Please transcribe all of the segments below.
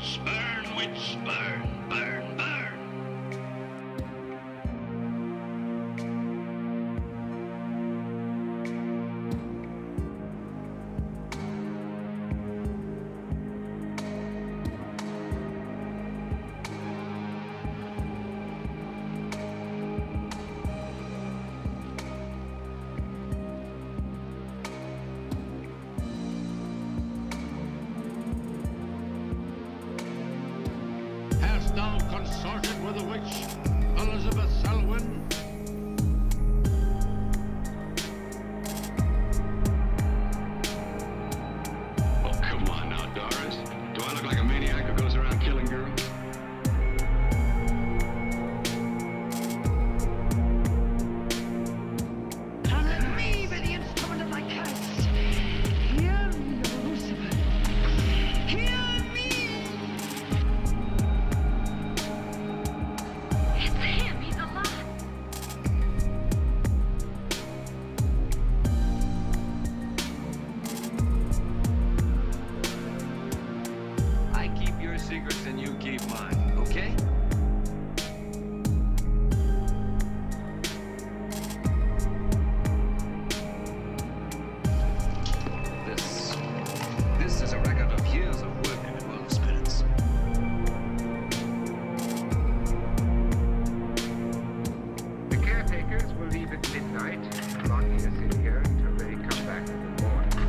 Spurn, witch, burn, burn, burn. Hast thou consorted with a witch, Elizabeth Selwyn? Oh, come on now, Doris. Do I look like a maniac who goes around killing girls? And let me be the instrument of thy curse. Hear me, O Lucifer. Hear me! It's him, he's alive. I keep your secrets and you keep mine, okay? This is a record of years of work in the world of spirits. The caretakers will leave at midnight, locking us in here until they come back in the morning.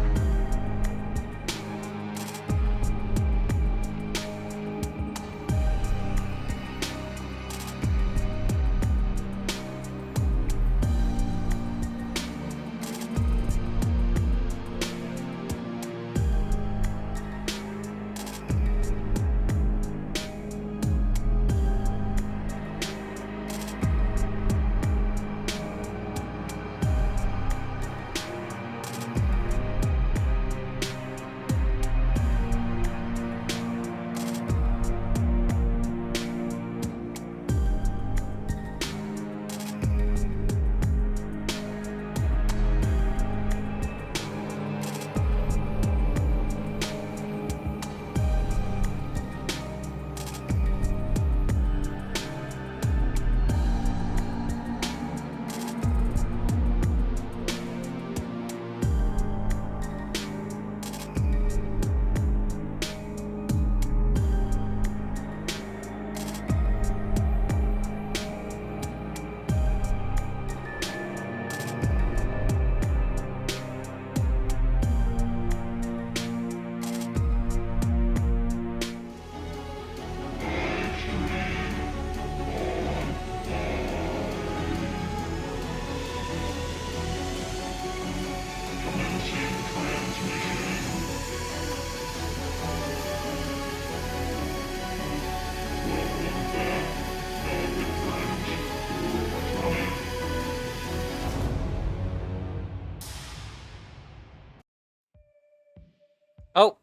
Oh,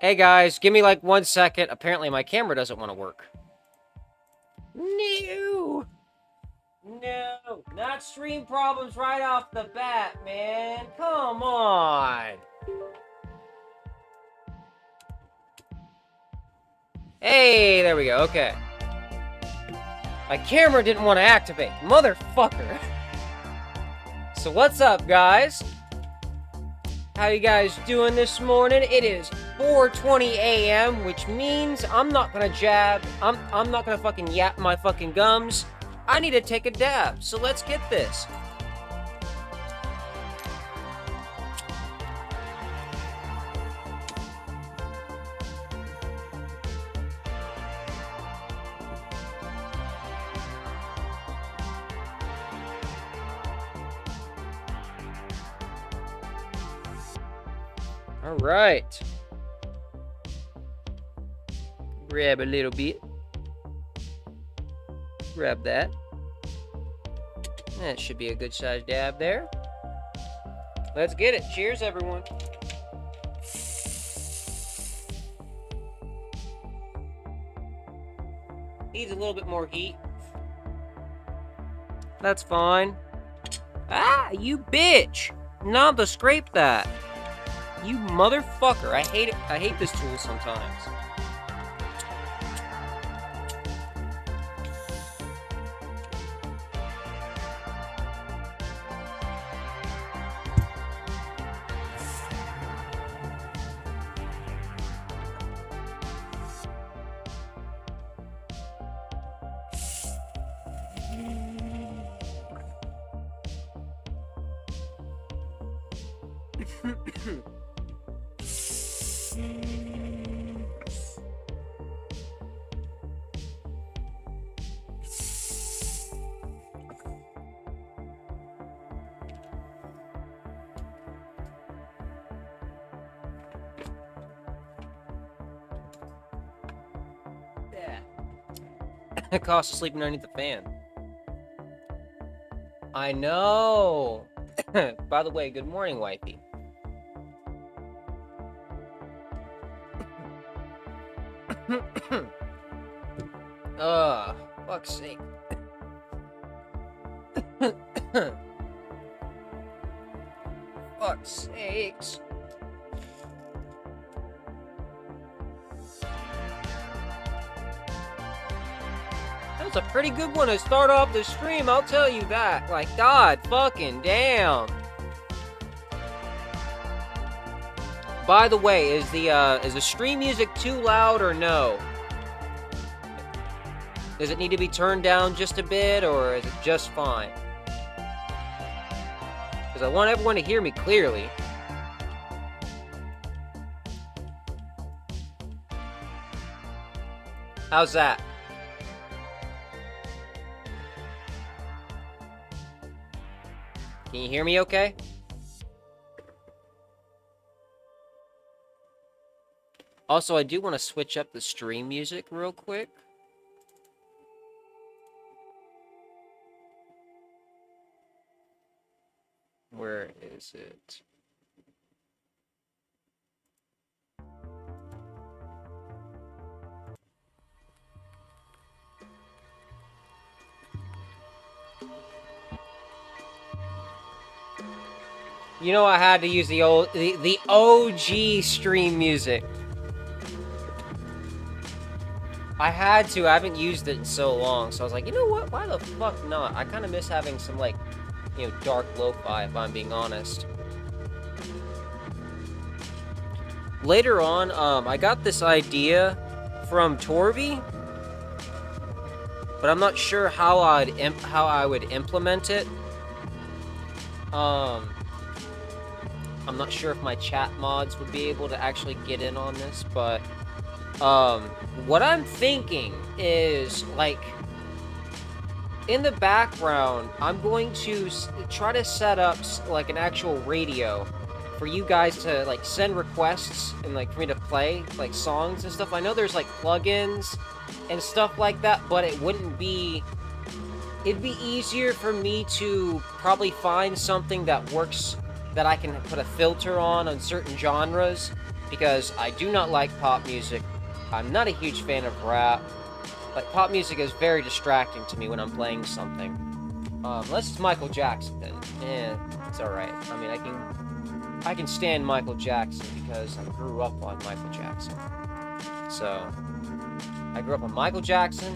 hey guys, give me like 1 second. Apparently my camera doesn't want to work. No! No, not stream problems right off the bat, man. Come on. Hey, there we go, okay. My camera didn't want to activate. Motherfucker. So what's up, guys? How you guys doing this morning? It is 4:20 a.m., which means I'm not gonna jab. I'm not gonna fucking yap my fucking gums. I need to take a dab, so let's get this. All right. Grab a little bit. Grab that. That should be a good sized dab there. Let's get it. Cheers, everyone. Needs a little bit more heat. That's fine. Ah, you bitch! Not to scrape that. You motherfucker. I hate it. I hate this tool sometimes. It costs to sleeping underneath the fan. I know. By the way, good morning, wifey. Fuck's sake. Fuck's sakes. That was a pretty good one to start off the stream, I'll tell you that. Like, god fucking damn. By the way, is the stream music too loud or no? Does it need to be turned down just a bit, or is it just fine? Because I want everyone to hear me clearly. How's that? Can you hear me okay? Also, I do want to switch up the stream music real quick. Where is it? You know, I had to use the OG stream music. I had to. I haven't used it in so long, so I was like, you know what? Why the fuck not? I kind of miss having some, like, you know, dark lo-fi, if I'm being honest. Later on, I got this idea from Torby, but I'm not sure how I would implement it. I'm not sure if my chat mods would be able to actually get in on this, but what I'm thinking is, like, in the background, I'm going to try to set up, like, an actual radio for you guys to, like, send requests and, like, for me to play, like, songs and stuff. I know there's, like, plugins and stuff like that, but it wouldn't be... It'd be easier for me to probably find something that works, that I can put a filter on certain genres, because I do not like pop music. I'm not a huge fan of rap. Like, pop music is very distracting to me when I'm playing something. Unless it's Michael Jackson, then, it's alright. I mean, I can stand Michael Jackson because I grew up on Michael Jackson. So, I grew up on Michael Jackson,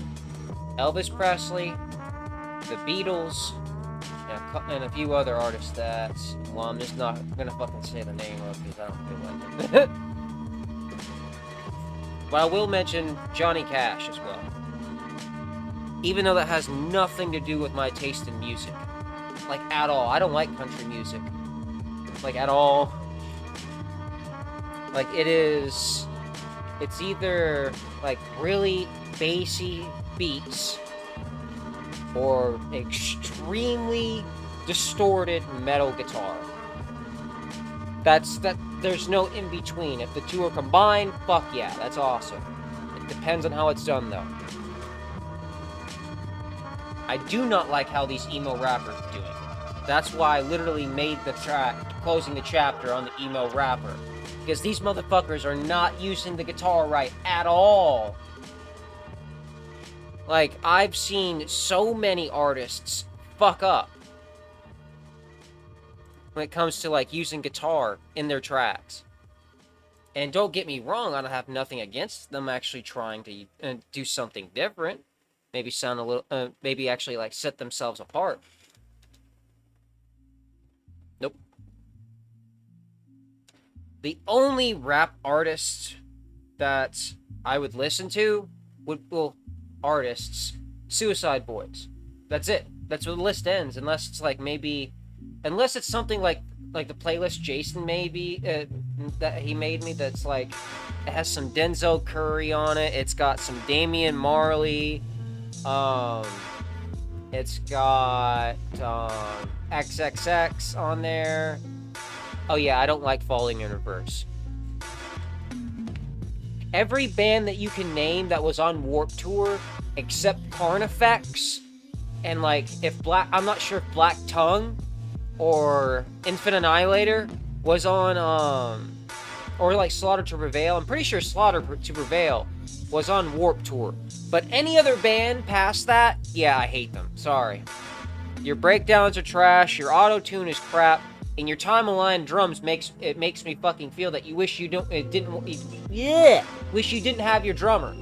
Elvis Presley, the Beatles, and a few other artists that, well, I'm just not gonna fucking say the name of because I don't feel like it. But I will mention Johnny Cash as well. Even though that has nothing to do with my taste in music. Like, at all. I don't like country music. Like, at all. Like, it's either, like, really bassy beats or extremely distorted metal guitar. There's no in-between. If the two are combined, fuck yeah, that's awesome. It depends on how it's done, though. I do not like how these emo rappers are doing it. That's why I literally made the track, closing the chapter on the emo rapper. Because these motherfuckers are not using the guitar right at all. Like, I've seen so many artists fuck up when it comes to, like, using guitar in their tracks. And don't get me wrong, I don't have nothing against them actually trying to do something different. Maybe sound a little, maybe actually, like, set themselves apart. Nope. The only rap artists that I would listen to artists, Suicide Boys. That's it. That's where the list ends, unless it's like unless it's something like like the playlist Jason that he made me, that's like, it has some Denzel Curry on it. It's got some Damian Marley. It's got XXX on there. Oh yeah, I don't like Falling in Reverse. Every band that you can name that was on Warped Tour, except Carnifex, and like I'm not sure if Black Tongue or Infant Annihilator was on, or like Slaughter to Prevail. I'm pretty sure Slaughter to Prevail was on Warped Tour. But any other band past that, yeah, I hate them. Sorry. Your breakdowns are trash, your auto-tune is crap, and your time-aligned drums makes me fucking feel that you wish you wish you didn't have your drummer.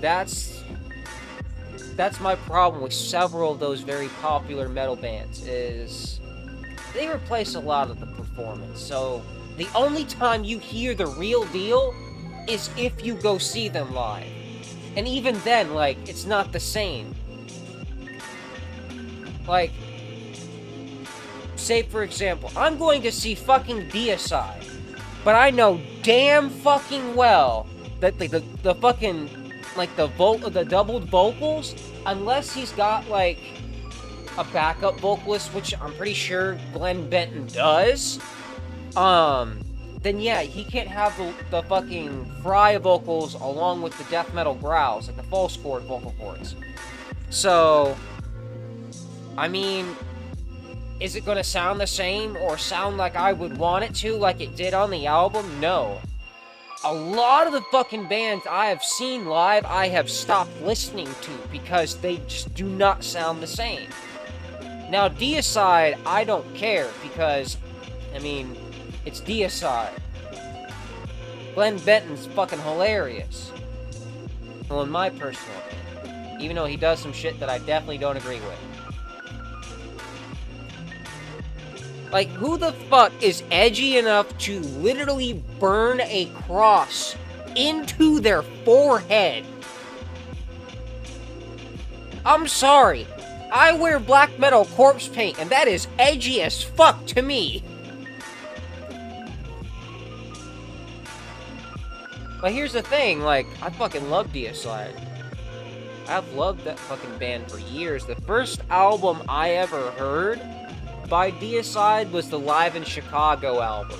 That's my problem with several of those very popular metal bands, is they replace a lot of the performance. So the only time you hear the real deal is if you go see them live. And even then, like, it's not the same. Like, say for example, I'm going to see fucking Deicide, but I know damn fucking well that the fucking, like, the doubled vocals, unless he's got like a backup vocalist, which I'm pretty sure Glenn Benton does, then yeah, he can't have the fucking fry vocals along with the death metal growls, like the false chord vocal cords. So, I mean, is it gonna sound the same or sound like I would want it to, like it did on the album? No. A lot of the fucking bands I have seen live, I have stopped listening to because they just do not sound the same. Now, Deicide, I don't care because, I mean, it's Deicide. Glenn Benton's fucking hilarious. Well, in my personal opinion. Even though he does some shit that I definitely don't agree with. Like, who the fuck is edgy enough to literally burn a cross into their forehead? I'm sorry. I wear black metal corpse paint, and that is edgy as fuck to me. But here's the thing, like, I fucking love Deicide. I've loved that fucking band for years. The first album I ever heard by Deicide was the Live in Chicago album.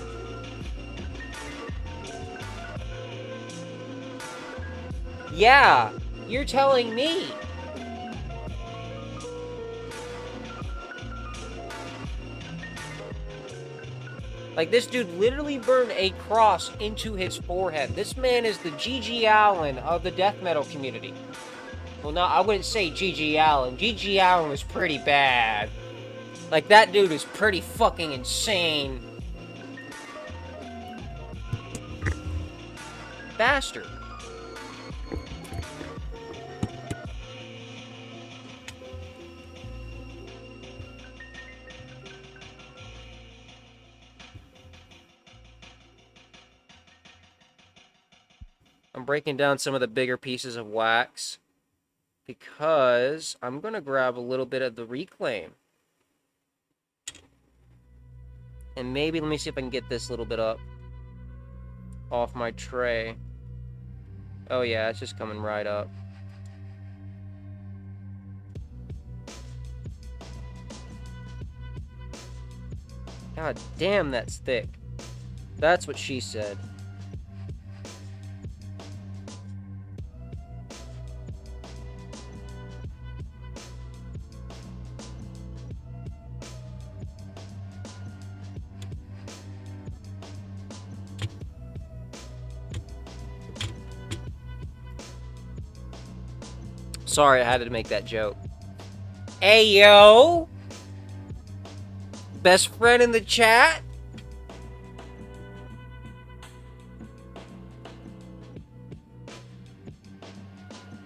Yeah, you're telling me. Like, this dude literally burned a cross into his forehead. This man is the G.G. Allen of the death metal community. Well, no, I wouldn't say G.G. Allen. G.G. Allen was pretty bad. Like, that dude is pretty fucking insane. Bastard. I'm breaking down some of the bigger pieces of wax because I'm going to grab a little bit of the Reclaim. And maybe, let me see if I can get this little bit up off my tray. Oh yeah, it's just coming right up. God damn, that's thick. That's what she said. Sorry, I had to make that joke. Hey, yo! Best friend in the chat?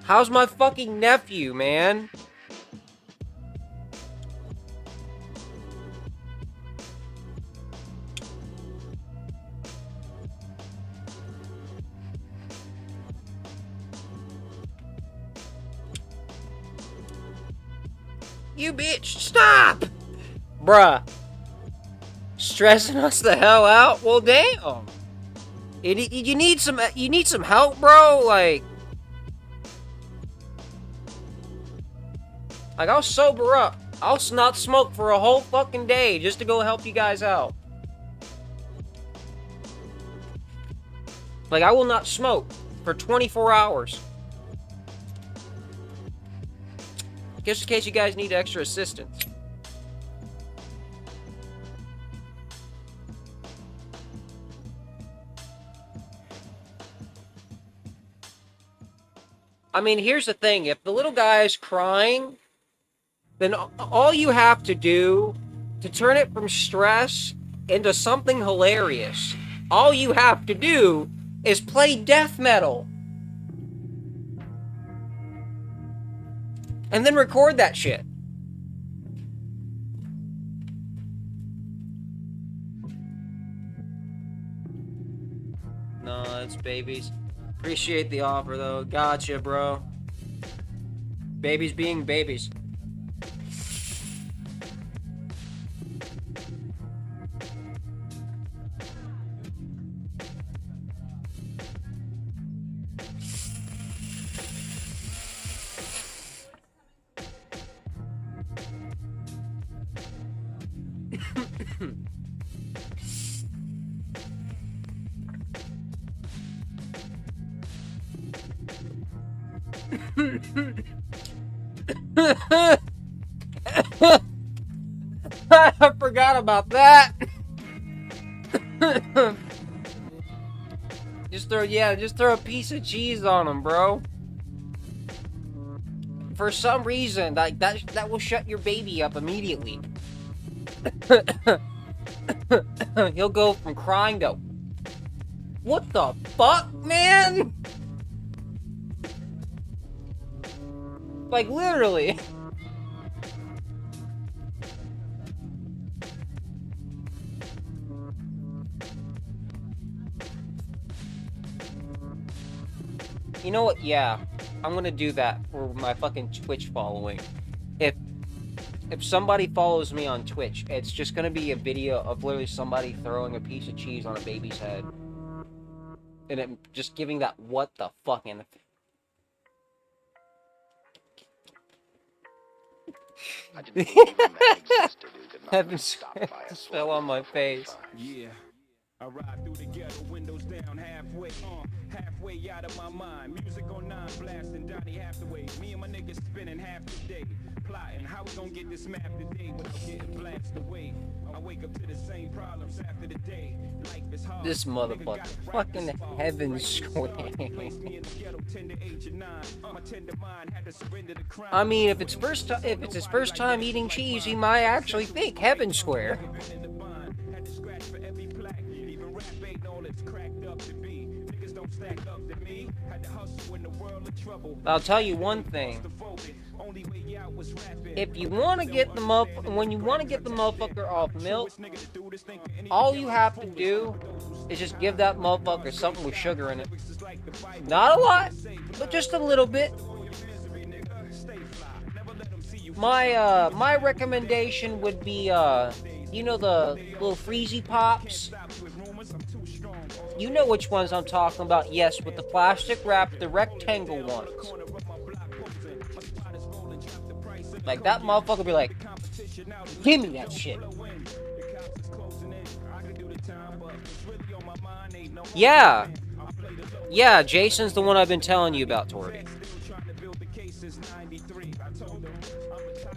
How's my fucking nephew, man? You bitch, stop! Bruh. Stressing us the hell out? Well, damn. You need some help, bro? Like, I'll sober up. I'll not smoke for a whole fucking day just to go help you guys out. Like, I will not smoke for 24 hours. Just in case you guys need extra assistance. I mean, here's the thing. If the little guy is crying, then all you have to do to turn it from stress into something hilarious, all you have to do is play death metal. And then record that shit. No, it's babies. Appreciate the offer, though. Gotcha, bro. Babies being babies. I forgot about that. Just throw a piece of cheese on them, bro. For some reason, like that will shut your baby up immediately. He'll go from crying to, what the fuck, man? Like, literally. You know what? Yeah, I'm gonna do that for my fucking Twitch following. If somebody follows me on Twitch, it's just gonna be a video of literally somebody throwing a piece of cheese on a baby's head. And it just giving that what the fuck in the... I didn't believe that existed in the Heaven stop by a just fell on my face. Yeah. I ride through the ghetto, windows down, halfway out of my mind. Music on 9, blasting Donnie Hathaway. Me and my niggas spending half the day plotting how we gon' get this map today without getting blasted away. I wake up to the same problems after the day. Life is hard. This motherfucker, fucking Heaven Square. I mean, if it's his first time eating cheese, he might actually think Heaven Square. I'll tell you one thing. If you want to get the motherfucker off milk, all you have to do is just give that motherfucker something with sugar in it. Not a lot, but just a little bit. My recommendation would be you know the little freezy pops? You know which ones I'm talking about, yes, with the plastic wrap, the rectangle ones. Like, that motherfucker be like, give me that shit. Yeah. Yeah, Jason's the one I've been telling you about, Tori.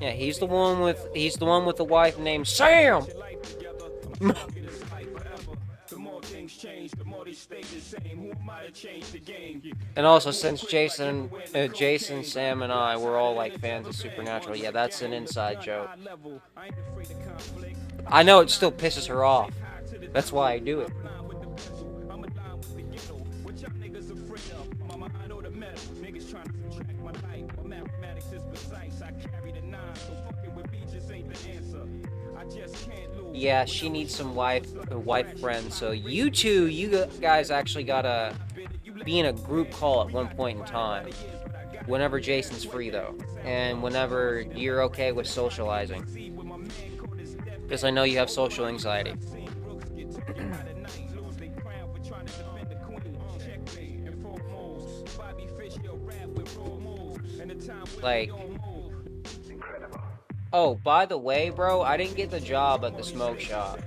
Yeah, he's the one with the wife named Sam. And also, since Jason, Sam, and I, we're all like fans of Supernatural. Yeah, that's an inside joke. I know it still pisses her off. That's why I do it. Yeah, she needs some wife friends. So you guys actually gotta be in a group call at one point in time. whenever Jason's free, though. And whenever you're okay with socializing. Because I know you have social anxiety. Like... Oh, by the way, bro, I didn't get the job at the smoke shop.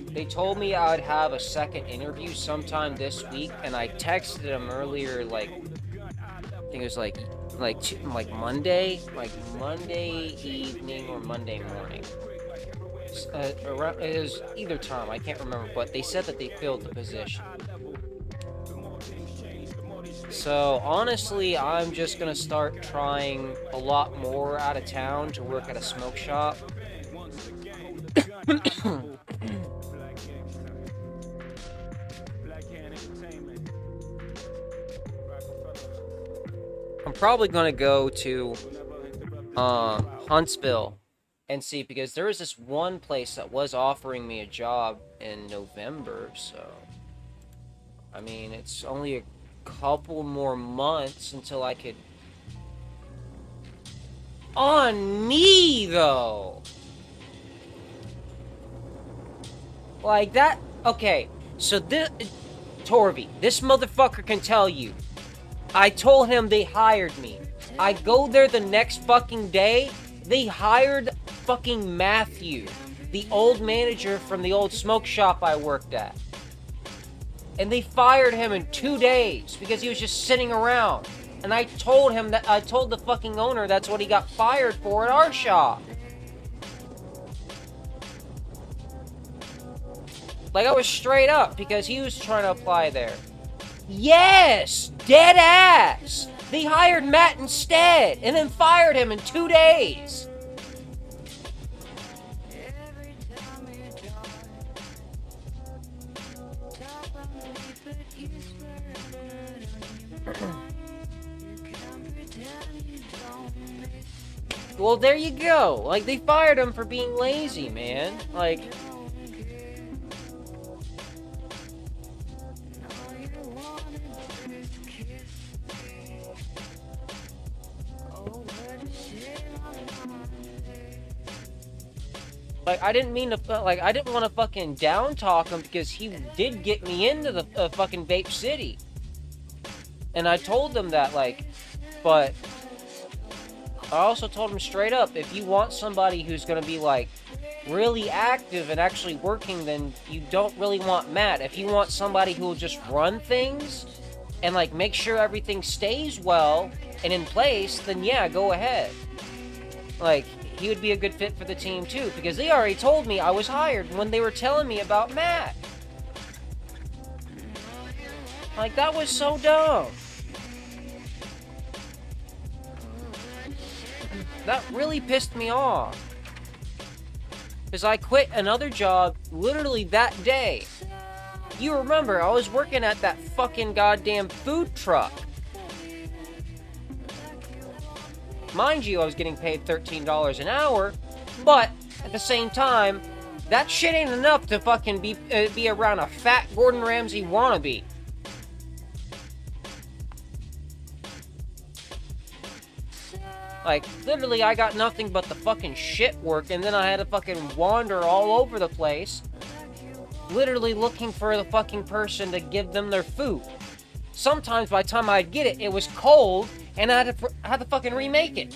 They told me I would have a second interview sometime this week, and I texted them earlier, like, I think it was like Monday evening or Monday morning. It was either time, I can't remember, but they said that they filled the position. So, honestly, I'm just gonna start trying a lot more out of town to work at a smoke shop. I'm probably gonna go to Huntsville and see, because there was this one place that was offering me a job in November, so I mean, it's only a couple more months until I could... On me, though! Like, that... Okay, so this... Torvy, this motherfucker can tell you. I told him they hired me. I go there the next fucking day, they hired fucking Matthew, the old manager from the old smoke shop I worked at. And they fired him in 2 days because he was just sitting around. And I told him that, I told the fucking owner that's what he got fired for at our shop. Like, I was straight up because he was trying to apply there. Yes! Dead ass! They hired Matt instead and then fired him in 2 days. Well, there you go. Like, they fired him for being lazy, man. Like... Like, I didn't mean to, like, I didn't want to fucking down talk him because he did get me into the fucking Vape City. And I told them that, like, but I also told him straight up, if you want somebody who's gonna be, like, really active and actually working, then you don't really want Matt. If you want somebody who will just run things and, like, make sure everything stays well and in place, then yeah, go ahead. Like, he would be a good fit for the team too, because they already told me I was hired when they were telling me about Matt. Like, that was so dumb. That really pissed me off. Because I quit another job literally that day. You remember, I was working at that fucking goddamn food truck. Mind you, I was getting paid $13 an hour, but at the same time, that shit ain't enough to fucking be around a fat Gordon Ramsay wannabe. Like, literally, I got nothing but the fucking shit work, and then I had to fucking wander all over the place, literally looking for the fucking person to give them their food. Sometimes by the time I'd get it, it was cold, and I had to fucking remake it.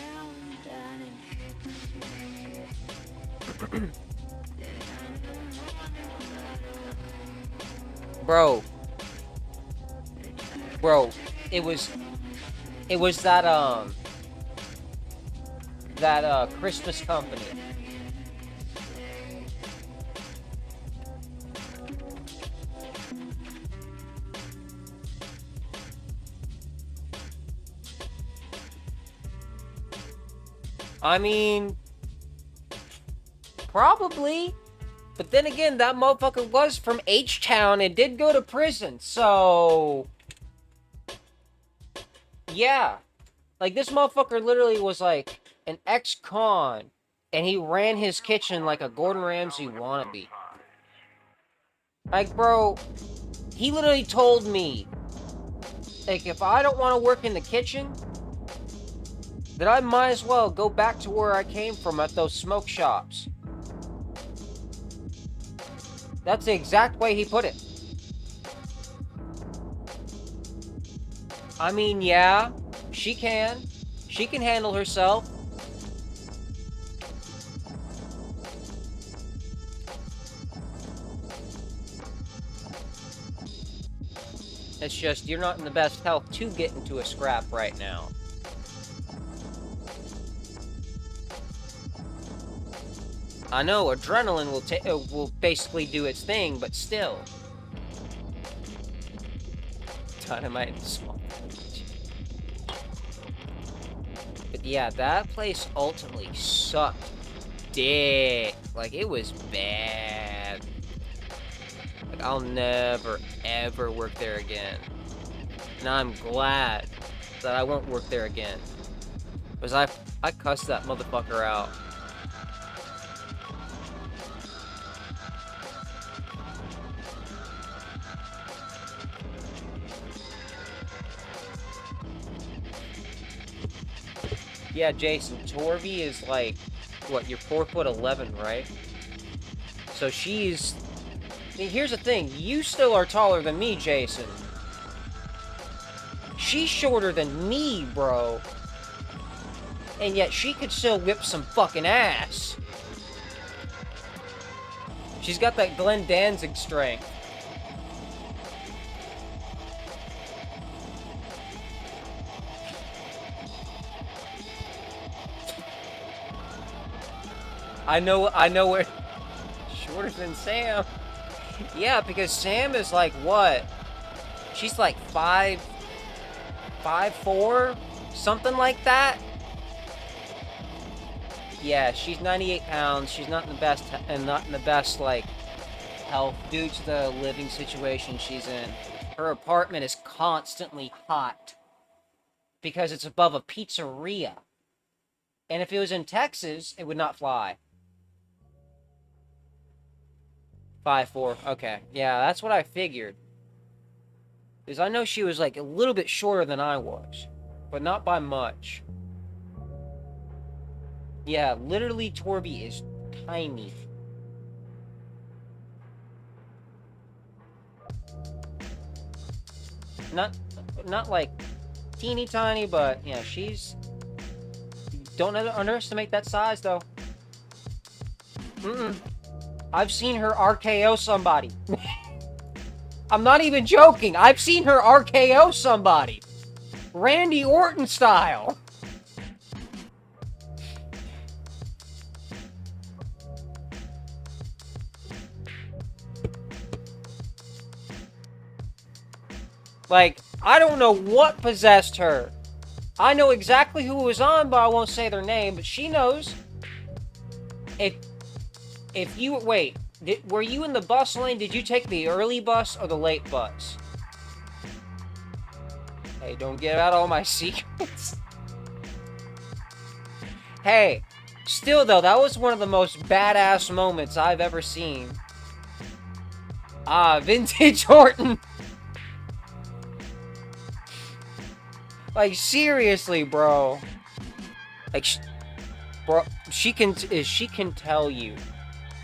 Bro, it was that Christmas company. I mean, probably. But then again, that motherfucker was from H-Town and did go to prison, so... Yeah. Like, this motherfucker literally was like an ex-con, and he ran his kitchen like a Gordon Ramsay wannabe. Like, bro, he literally told me like, if I don't want to work in the kitchen, then I might as well go back to where I came from at those smoke shops. That's the exact way he put it. I mean, yeah, she can. She can handle herself. It's just, you're not in the best health to get into a scrap right now. I know, adrenaline will basically do its thing, but still. Dynamite and small. But yeah, that place ultimately sucked dick. Like, it was bad. Like, I'll never, ever work there again. And I'm glad that I won't work there again. Because I cussed that motherfucker out. Yeah, Jason, Torvi is like, what, you're 4'11", right? So she's... I mean, here's the thing, you still are taller than me, Jason. She's shorter than me, bro. And yet she could still whip some fucking ass. She's got that Glenn Danzig strength. I know where... Shorter than Sam. Yeah, because Sam is like, what? She's like 5'4", something like that. Yeah, she's 98 pounds. She's not in the best, like, health due to the living situation she's in. Her apartment is constantly hot because it's above a pizzeria. And if it was in Texas, it would not fly. 5'4", okay. Yeah, that's what I figured. Because I know she was, like, a little bit shorter than I was. But not by much. Yeah, literally, Torby is tiny. Not like, teeny tiny, but, yeah, she's... Don't underestimate that size, though. I've seen her RKO somebody. I'm not even joking. I've seen her RKO somebody. Randy Orton style. Like, I don't know what possessed her. I know exactly who was on, but I won't say their name, but she knows. If you... Wait. Were you in the bus lane? Did you take the early bus or the late bus? Hey, don't give out all my secrets. Hey, still though, that was one of the most badass moments I've ever seen. Ah, vintage Orton. Like, seriously, bro. Like, bro, she can tell you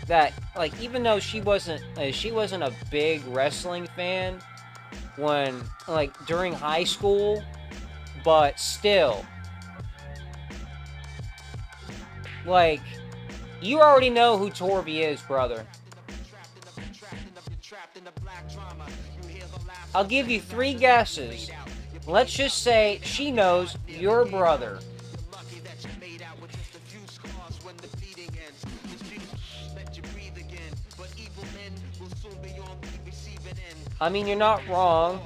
that, like, even though she wasn't a big wrestling fan when, like, during high school, but still, like, you already know who Torby is, brother. I'll give you 3 guesses. Let's just say she knows your brother. I mean, you're not wrong,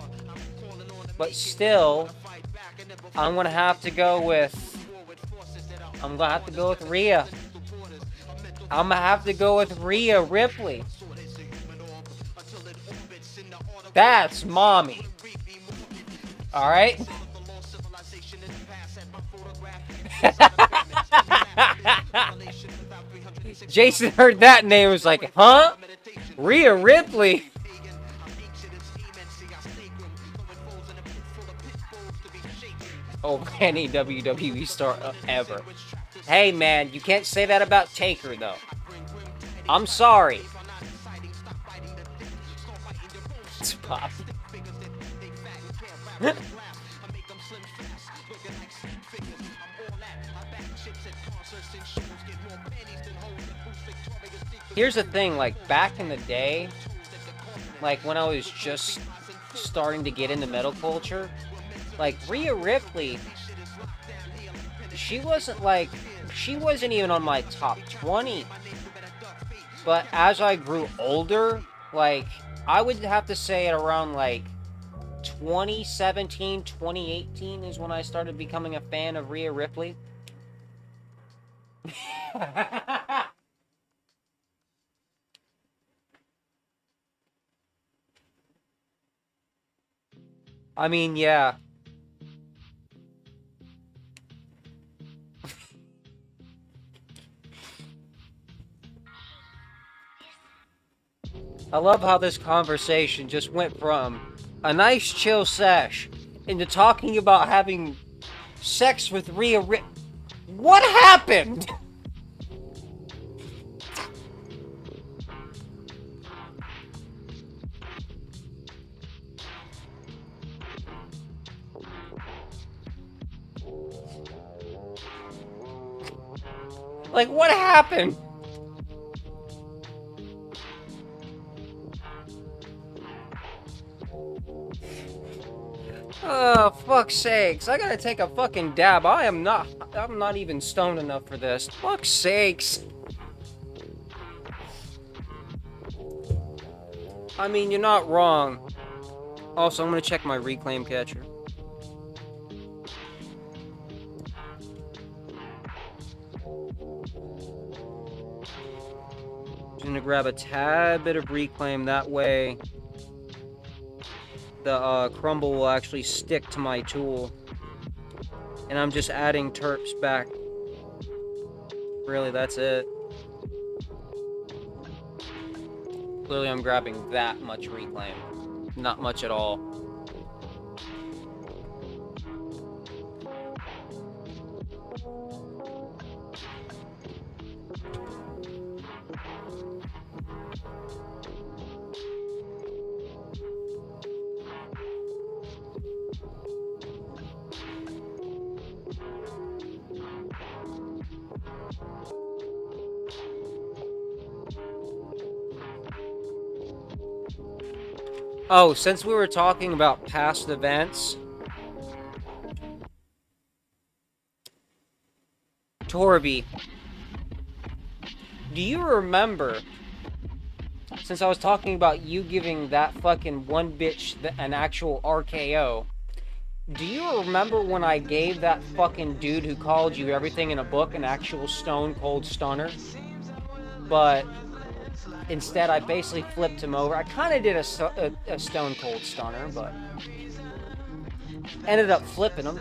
but still, I'm gonna have to go with Rhea. I'm gonna have to go with Rhea Ripley. That's mommy. Alright? Jason heard that name and was like, huh? Rhea Ripley? over any WWE star ever. Hey, man, you can't say that about Taker, though. I'm sorry. It's pop. Here's the thing, like, back in the day, like, when I was just starting to get into metal culture, like, Rhea Ripley, she wasn't even on my top 20. But as I grew older, like, I would have to say at around, like, 2017, 2018 is when I started becoming a fan of Rhea Ripley. I mean, yeah. I love how this conversation just went from a nice chill sesh into talking about having sex with Rhea Ripley. What happened? Like, what happened? Oh, fuck's sakes. I gotta take a fucking dab. I'm not even stoned enough for this. Fuck's sakes. I mean, you're not wrong. Also, I'm gonna check my reclaim catcher. Just gonna grab a tad bit of reclaim, that way the crumble will actually stick to my tool. And I'm just adding terps back. Really, that's it. Clearly I'm grabbing that much reclaim. Not much at all. Oh, since we were talking about past events, Torby, do you remember, since I was talking about you giving that fucking one bitch an actual RKO, do you remember when I gave that fucking dude who called you everything in a book an actual stone cold stunner? But instead, I basically flipped him over. I kind of did a stone cold stunner, but ended up flipping him.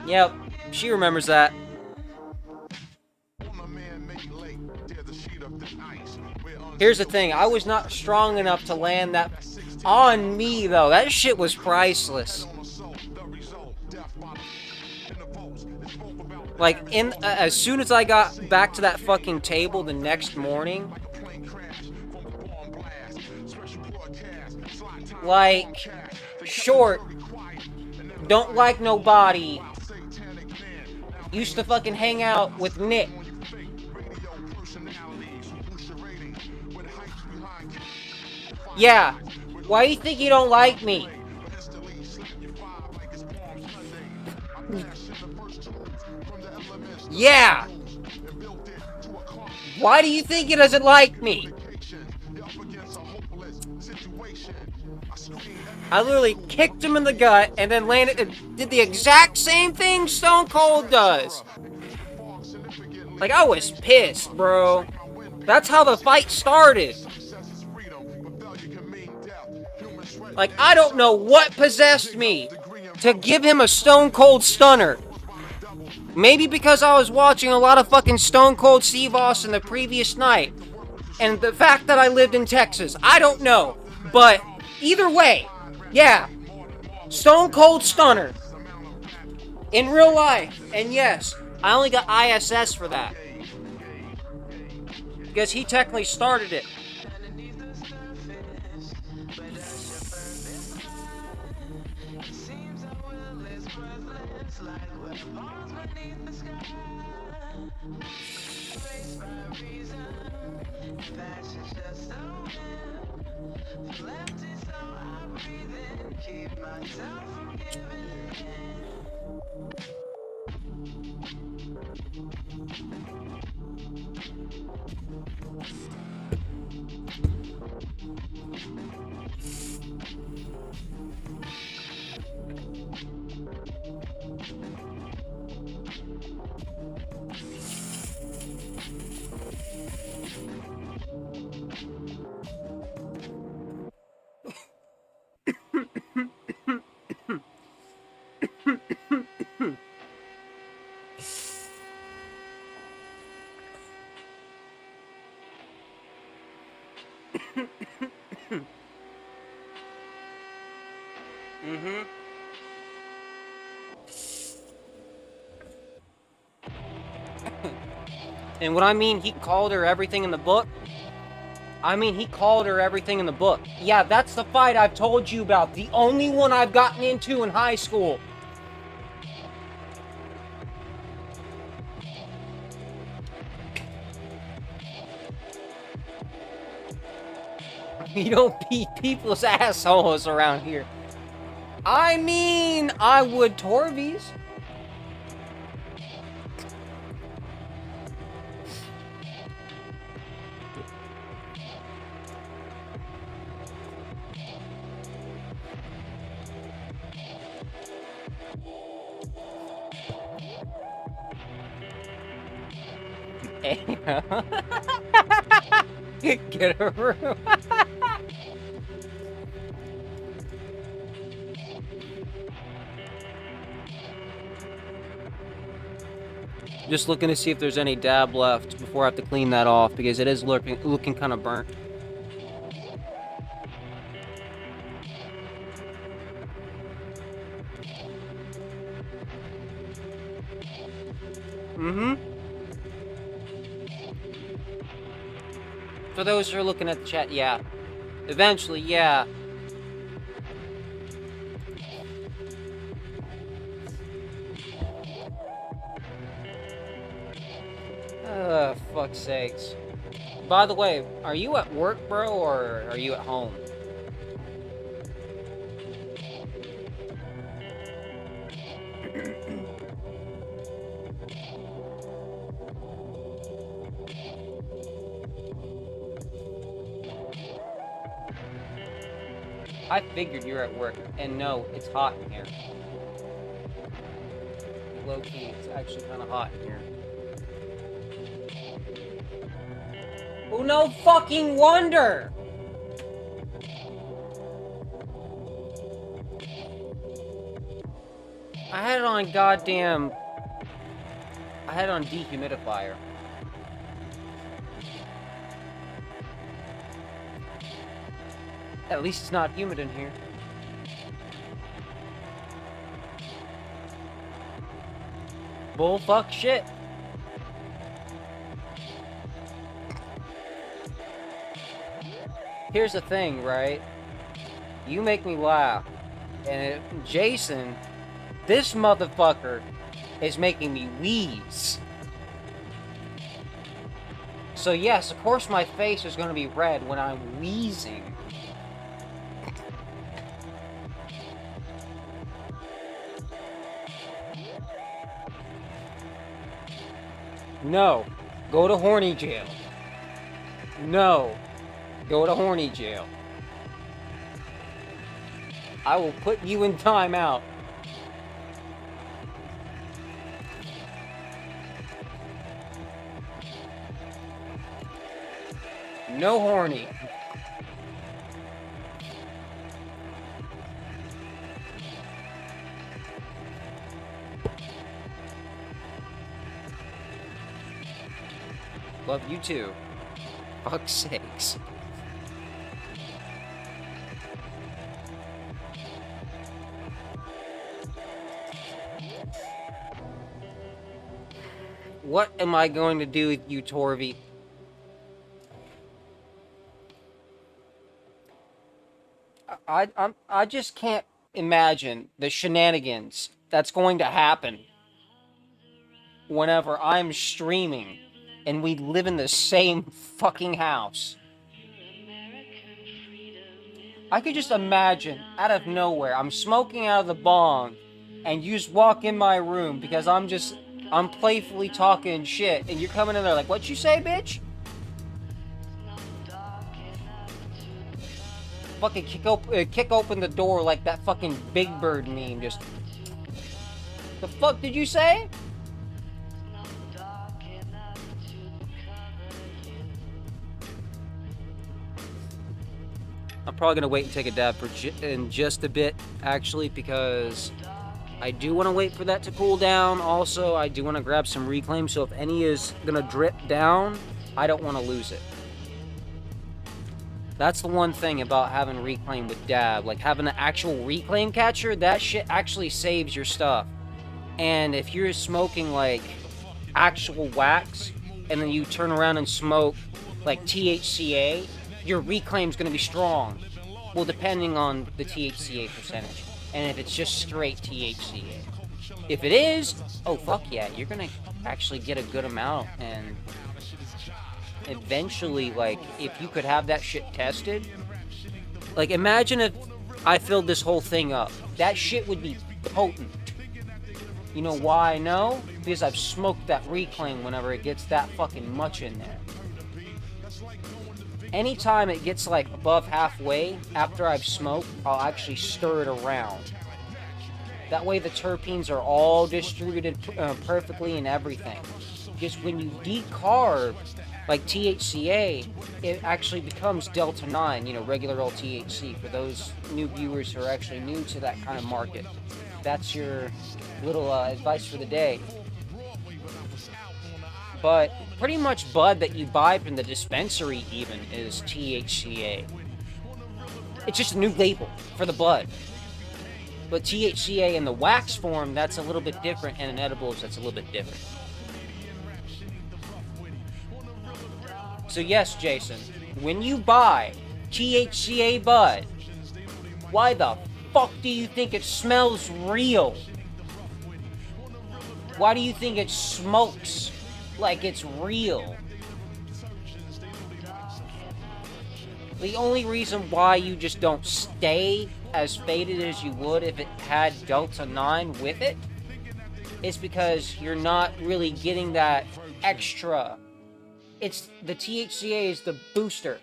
Yep, she remembers that. Here's the thing, I was not strong enough to land that on me, though. That shit was priceless. Like, as soon as I got back to that fucking table the next morning, like, short, don't like nobody, used to fucking hang out with Nick. Yeah, why do you think you don't like me? Yeah! Why do you think he doesn't like me? I literally kicked him in the gut and then did the exact same thing Stone Cold does. Like, I was pissed, bro. That's how the fight started. Like, I don't know what possessed me to give him a Stone Cold stunner. Maybe because I was watching a lot of fucking Stone Cold Steve Austin the previous night. And the fact that I lived in Texas. I don't know. But either way, Yeah. Stone Cold Stunner. In real life. And yes, I only got ISS for that. Because he technically started it. And when I mean he called her everything in the book, I mean he called her everything in the book. Yeah, that's the fight I've told you about. The only one I've gotten into in high school. You don't beat people's assholes around here. I mean, I would Torvies. Get a room. Just looking to see if there's any dab left before I have to clean that off, because it is looking kind of burnt. For those who are looking at the chat, yeah. Eventually, yeah. Fuck's sakes. By the way, are you at work, bro, or are you at home? I figured you're at work, and no, it's hot in here. Low-key, it's actually kind of hot in here. Oh, no fucking wonder! I had it on goddamn... I had it on dehumidifier. At least it's not humid in here. Bullfuck shit. Here's the thing, right? You make me laugh. And Jason, this motherfucker is making me wheeze. So yes, of course my face is gonna be red when I'm wheezing. No. Go to horny jail. No. Go to horny jail. I will put you in timeout. No horny. Love you too. Fuck's sakes. What am I going to do with you, Torvi? I just can't imagine the shenanigans that's going to happen whenever I'm streaming and we live in the same fucking house. I could just imagine, out of nowhere, I'm smoking out of the bong, and you just walk in my room because I'm playfully talking shit, and you're coming in there like, what you say, bitch? Fucking kick open the door like that fucking Big Bird meme, just... The fuck did you say? I'm probably gonna wait and take a dab in just a bit, actually, because I do want to wait for that to cool down. Also, I do want to grab some reclaim, so if any is gonna drip down, I don't want to lose it. That's the one thing about having reclaim with dab, like having an actual reclaim catcher, that shit actually saves your stuff. And if you're smoking like actual wax, and then you turn around and smoke like THCA, your reclaim's gonna be strong. Well, depending on the THCA percentage. And if it's just straight THCA. If it is, oh fuck yeah, you're gonna actually get a good amount. And eventually, like, if you could have that shit tested, like, imagine if I filled this whole thing up. That shit would be potent. You know why I know? Because I've smoked that reclaim whenever it gets that fucking much in there. Anytime it gets like above halfway after I've smoked, I'll actually stir it around. That way the terpenes are all distributed perfectly and everything. Just when you decarb, like THCA, it actually becomes Delta 9, you know, regular old THC, for those new viewers who are actually new to that kind of market. That's your little advice for the day. But pretty much bud that you buy from the dispensary even is THCA. It's just a new label for the bud. But THCA in the wax form, that's a little bit different, and in edibles, that's a little bit different. So yes, Jason, when you buy THCA bud, why the fuck do you think it smells real? Why do you think it smokes like it's real? The only reason why you just don't stay as faded as you would if it had Delta 9 with it is because you're not really getting that extra. It's the THCA is the booster.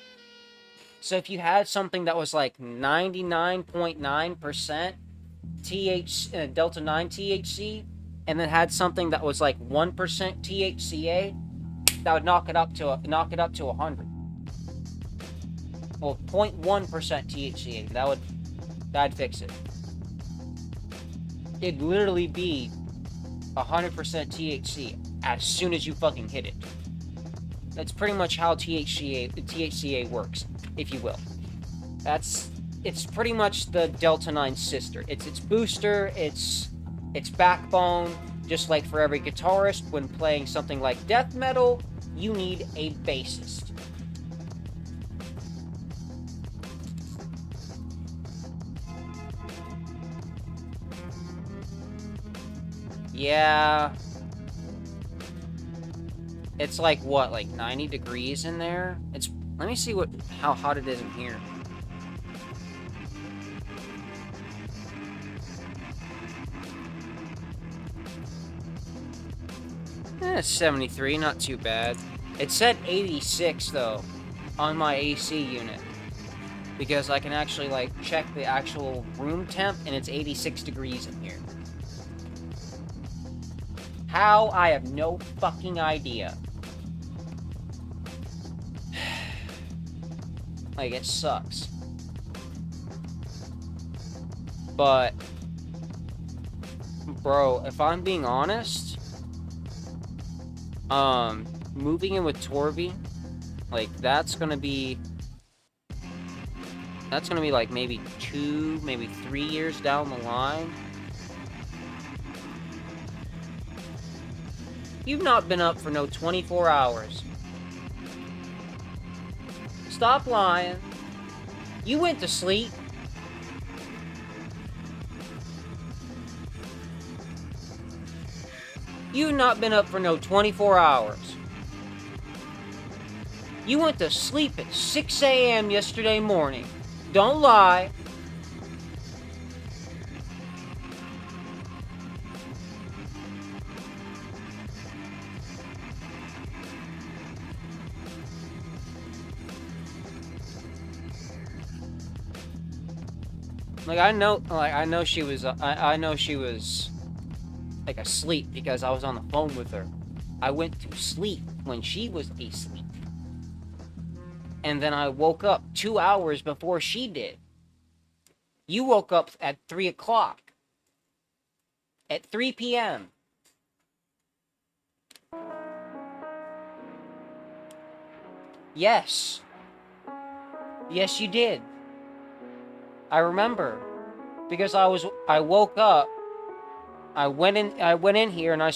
So if you had something that was like 99.9% Delta 9 THC, and then had something that was like 1% THCA, that would knock it up to 100. Well, 0.1% THCA, that'd fix it. It'd literally be 100% THC as soon as you fucking hit it. That's pretty much how THCA works, if you will. It's pretty much the Delta 9 sister. It's its booster, its backbone. Just like for every guitarist, when playing something like death metal, you need a bassist. Yeah. It's like what, like 90 degrees in there? Let me see how hot it is in here. 73, not too bad. It said 86 though on my AC unit, because I can actually like check the actual room temp and it's 86 degrees in here. How? I have no fucking idea. Like, it sucks. But bro, if I'm being honest, moving in with Torvi, like, that's gonna be like maybe 2, maybe 3 years down the line. You've not been up for no 24 hours. Stop lying. You went to sleep. You've not been up for no 24 hours. You went to sleep at 6 a.m. yesterday morning. Don't lie. Like, I know she was, I know she was, like, asleep because I was on the phone with her. I went to sleep when she was asleep. And then I woke up 2 hours before she did. You woke up at 3 o'clock. At 3 p.m. Yes. Yes, you did. I remember. Because I woke up, I went in here and I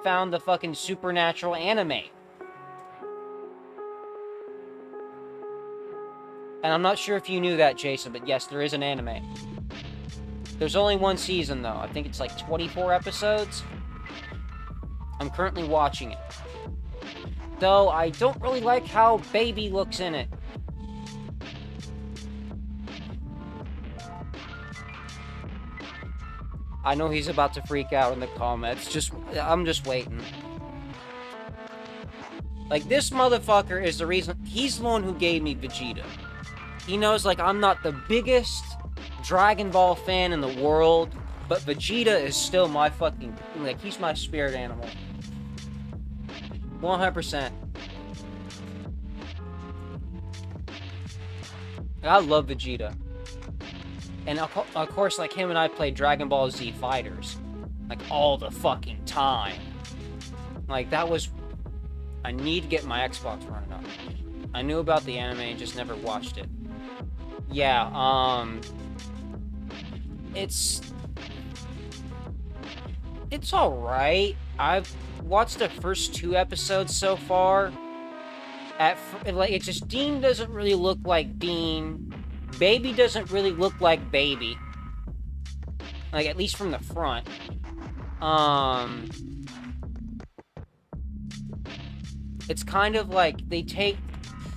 found the fucking supernatural anime. And I'm not sure if you knew that, Jason, but yes, there is an anime. There's only one season, though. I think it's like 24 episodes. I'm currently watching it. Though, I don't really like how Baby looks in it. I know he's about to freak out in the comments. I'm just waiting. Like, this motherfucker is the reason... He's the one who gave me Vegeta. He knows, like, I'm not the biggest Dragon Ball fan in the world, but Vegeta is still my fucking... Like, he's my spirit animal. 100%. I love Vegeta. And of course, like, him and I played Dragon Ball Z Fighters. Like, all the fucking time. Like, that was... I need to get my Xbox running up. I knew about the anime and just never watched it. Yeah, it's alright. I've watched the first 2 episodes so far. It's just, Dean doesn't really look like Dean. Baby doesn't really look like Baby. Like, at least from the front. It's kind of like they take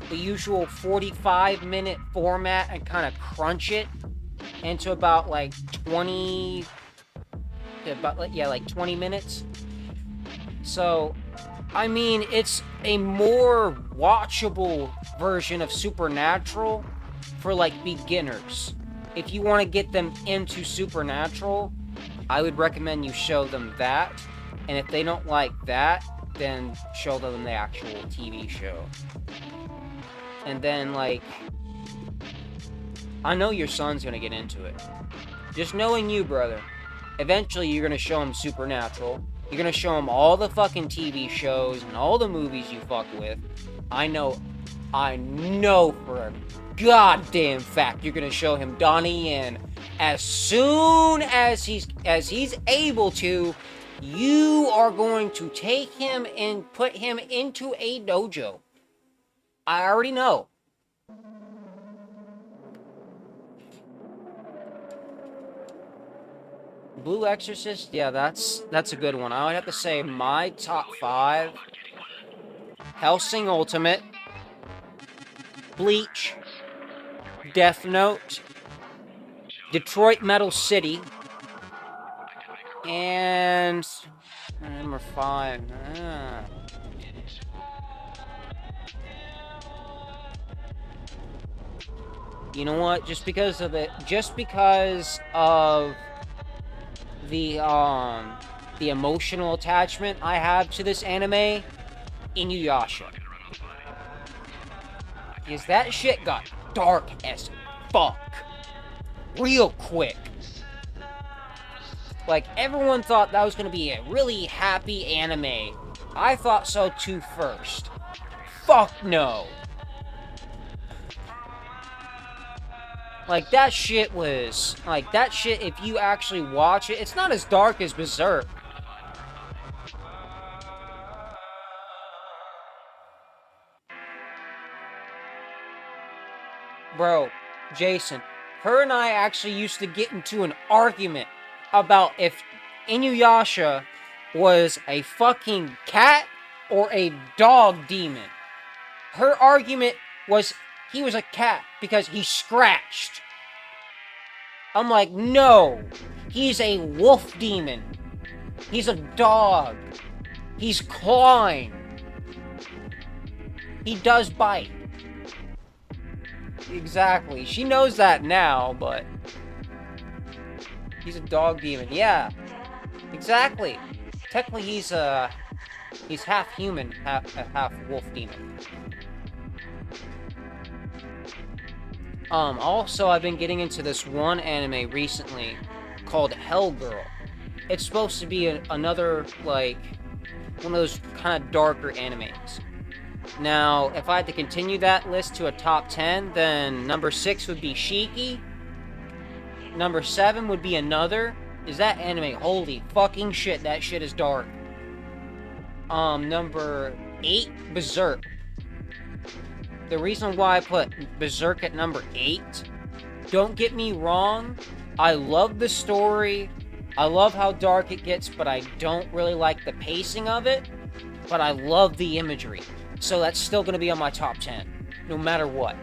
the usual 45-minute format and kind of crunch it into about like 20 minutes. So, I mean, it's a more watchable version of Supernatural for like beginners. If you want to get them into Supernatural, I would recommend you show them that. And if they don't like that, then show them the actual TV show. And then, like, I know your son's gonna get into it. Just knowing you, brother. Eventually, you're gonna show him Supernatural. You're gonna show him all the fucking TV shows and all the movies you fuck with. I know for a goddamn fact you're gonna show him Donnie Yen. As soon as he's able to, you are going to take him and put him into a dojo. I already know. Blue Exorcist? Yeah, that's a good one. I would have to say my top 5. Hellsing Ultimate. Bleach. Death Note. Detroit Metal City. And... number 5. You know what? Just because of the emotional attachment I have to this anime, Inuyasha. Because that shit got dark as fuck. Real quick. Like, everyone thought that was gonna be a really happy anime. I thought so too first. Fuck no. Like, that shit was... Like, that shit, if you actually watch it, it's not as dark as Berserk. Bro, Jason, her and I actually used to get into an argument about if Inuyasha was a fucking cat or a dog demon. Her argument was he was a cat because he scratched. I'm like, no, he's a wolf demon. He's a dog. He's clawing. He does bite. Exactly. She knows that now, but he's a dog demon. Yeah. Exactly. Technically, he's half human, half wolf demon. Also, I've been getting into this one anime recently called Hell Girl. It's supposed to be another, like, one of those kind of darker animes. Now, if I had to continue that list to a top 10, then number 6 would be Shiki. Number 7 would be Another. Is that anime? Holy fucking shit, that shit is dark. Number 8, Berserk. The reason why I put Berserk at number 8, don't get me wrong, I love the story, I love how dark it gets, but I don't really like the pacing of it, but I love the imagery, so that's still going to be on my top 10, no matter what.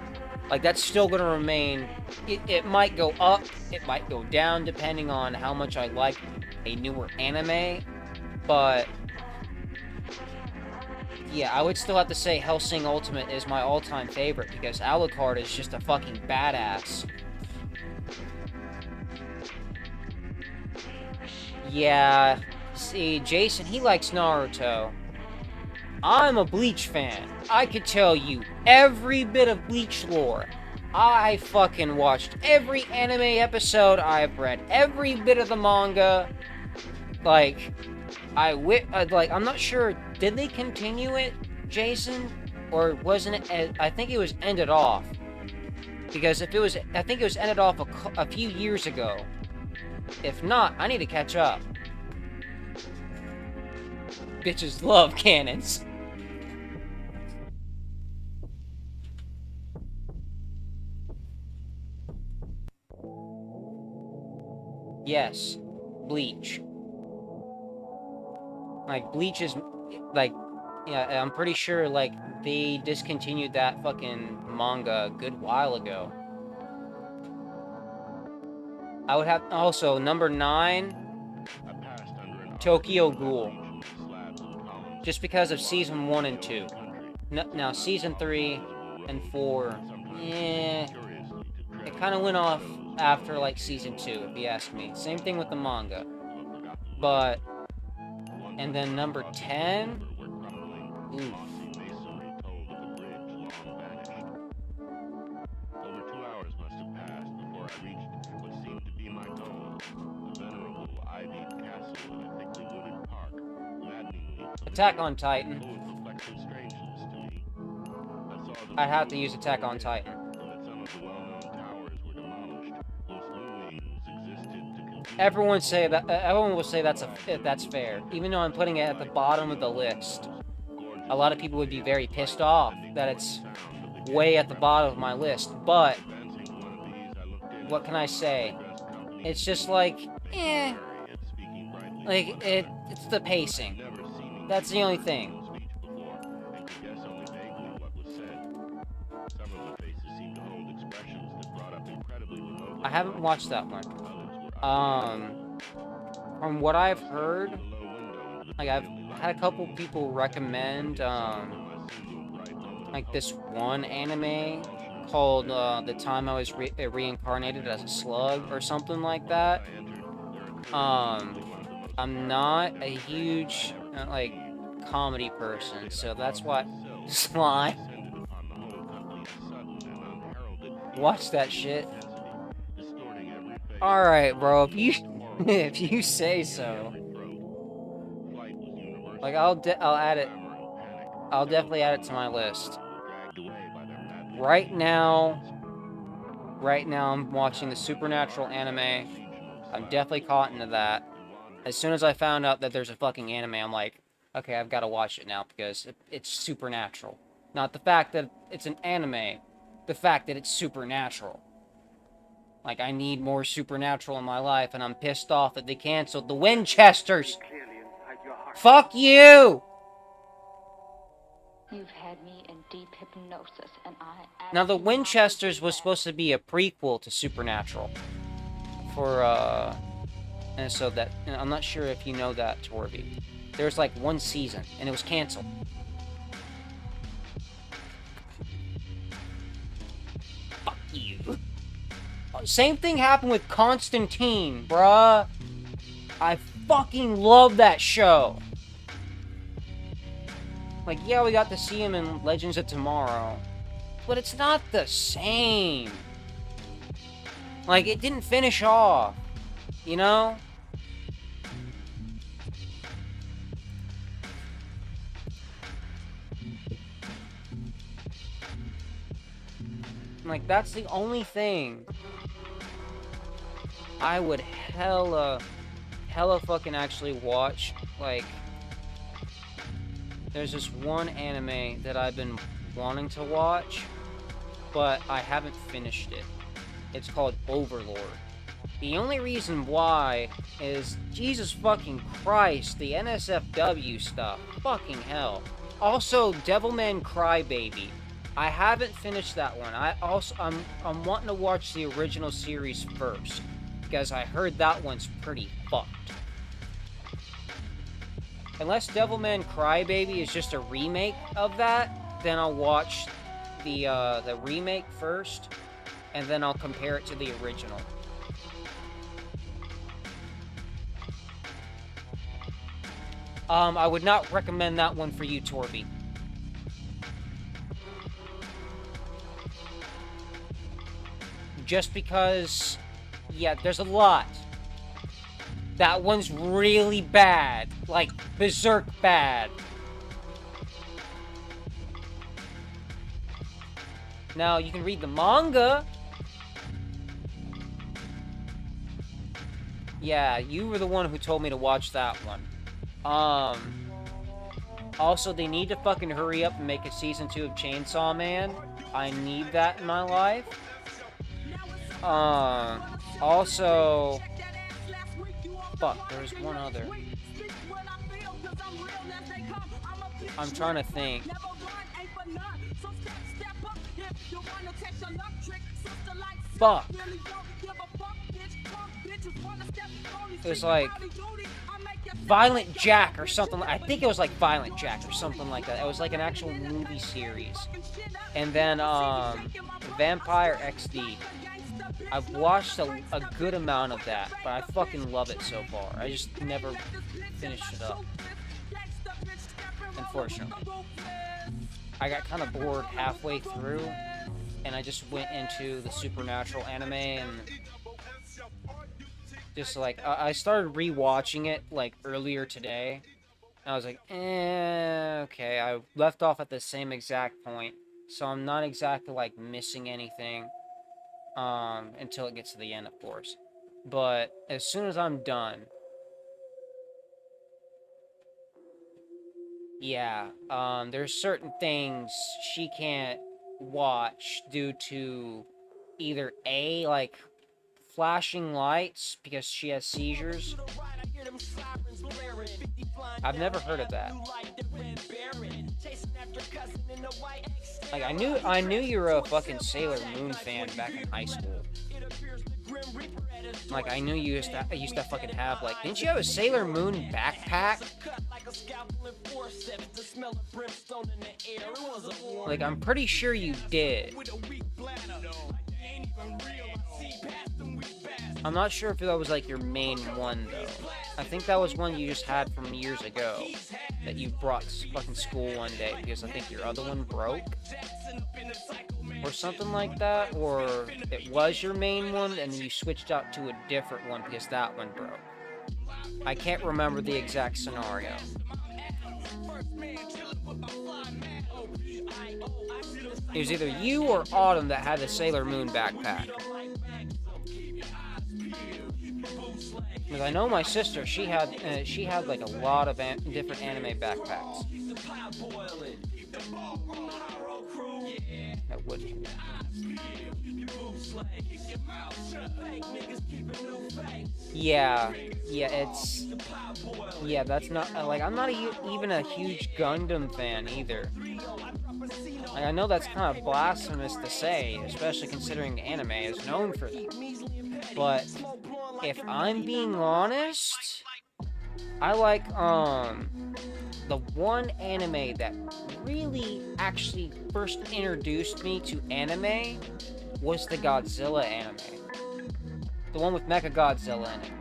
Like, that's still going to remain, it might go up, it might go down, depending on how much I like a newer anime, but yeah, I would still have to say Hellsing Ultimate is my all-time favorite, because Alucard is just a fucking badass. Yeah, see, Jason, he likes Naruto. I'm a Bleach fan. I could tell you every bit of Bleach lore. I fucking watched every anime episode. I've read every bit of the manga. Like, I'm not sure, did they continue it, Jason? Or wasn't it, I think it was ended off. Because if it was, I think it was ended off a few years ago. If not, I need to catch up. Bitches love cannons. Yes, Bleach. Like, Bleach is, like, yeah, I'm pretty sure, like, they discontinued that fucking manga a good while ago. I would have, also, number 9, Tokyo Ghoul. Just because of Season 1 and 2. Now, Season 3 and 4, yeah, it kind of went off after, like, Season 2, if you ask me. Same thing with the manga. But, and then number 10, oof. Attack on Titan. I have to use Attack on Titan. Everyone will say that's fair, even though I'm putting it at the bottom of the list. A lot of people would be very pissed off that it's way at the bottom of my list, but what can I say? It's just like, like, it's the pacing. That's the only thing. I haven't watched that one. From what I've heard, like, I've had a couple people recommend, like, this one anime called, The Time I Was Reincarnated as a Slug, or something like that. I'm not a huge, like, comedy person, so that's why... Slime. Watch that shit. Alright, bro, if you... if you say so. Like, I'll add it. I'll definitely add it to my list. Right now, I'm watching the Supernatural anime. I'm definitely caught into that. As soon as I found out that there's a fucking anime, I'm like, okay, I've got to watch it now because it's supernatural. Not the fact that it's an anime. the fact that it's supernatural. Like, I need more supernatural in my life, and I'm pissed off that they canceled the Winchesters. Fuck you! You've had me in deep hypnosis, and Now, the Winchesters was supposed to be a prequel to Supernatural. And so that, and I'm not sure if you know that, Torby. There's like one season, and it was canceled. Fuck you. Same thing happened with Constantine, bruh. I fucking love that show. Like, yeah, we got to see him in Legends of Tomorrow, but it's not the same. Like, it didn't finish off, you know? Like, that's the only thing I would hella fucking actually watch. Like, there's this one anime that I've been wanting to watch, but I haven't finished it. It's called Overlord. The only reason why is, Jesus fucking Christ, the NSFW stuff. Fucking hell. Also, Devilman Crybaby. I haven't finished that one. I'm wanting to watch the original series first, because I heard that one's pretty fucked. Unless Devilman Crybaby is just a remake of that, then I'll watch the remake first, and then I'll compare it to the original. I would not recommend that one for you, Torby. Just because, yeah, there's a lot. That one's really bad. Like, berserk bad. Now, you can read the manga. Yeah, you were the one who told me to watch that one. Also, they need to fucking hurry up and make a season 2 of Chainsaw Man. I need that in my life. Also... Fuck, there's one other. I'm trying to think. Fuck. It was like Violent Jack or something. I think it was like Violent Jack or something like that. It was like an actual movie series. And then Vampire XD. I've watched a good amount of that, but I fucking love it so far. I just never finished it up, unfortunately. I got kind of bored halfway through, and I just went into the Supernatural anime, and just like, I started rewatching it like earlier today, and I was like, okay, I left off at the same exact point, so I'm not exactly like missing anything. Until it gets to the end, of course. But as soon as I'm done, yeah, there's certain things she can't watch due to either A, like, flashing lights because she has seizures. I've never heard of that. Like, I knew you were a fucking Sailor Moon fan back in high school. Like, I knew you used to fucking have, like, didn't you have a Sailor Moon backpack? Like, I'm pretty sure you did. I'm not sure if that was, like, your main one, though. I think that was one you just had from years ago that you brought to fucking school one day because I think your other one broke or something like that, or it was your main one and then you switched out to a different one because that one broke. I can't remember the exact scenario. It was either you or Autumn that had the Sailor Moon backpack. Because I know my sister, she had like a lot of different anime backpacks. I wouldn't. Yeah, yeah, that's not, like, I'm not even a huge Gundam fan either. Like, I know that's kind of blasphemous to say, especially considering anime is known for that. But, if I'm being honest, I like, the one anime that really actually first introduced me to anime was the Godzilla anime. The one with Mechagodzilla in it.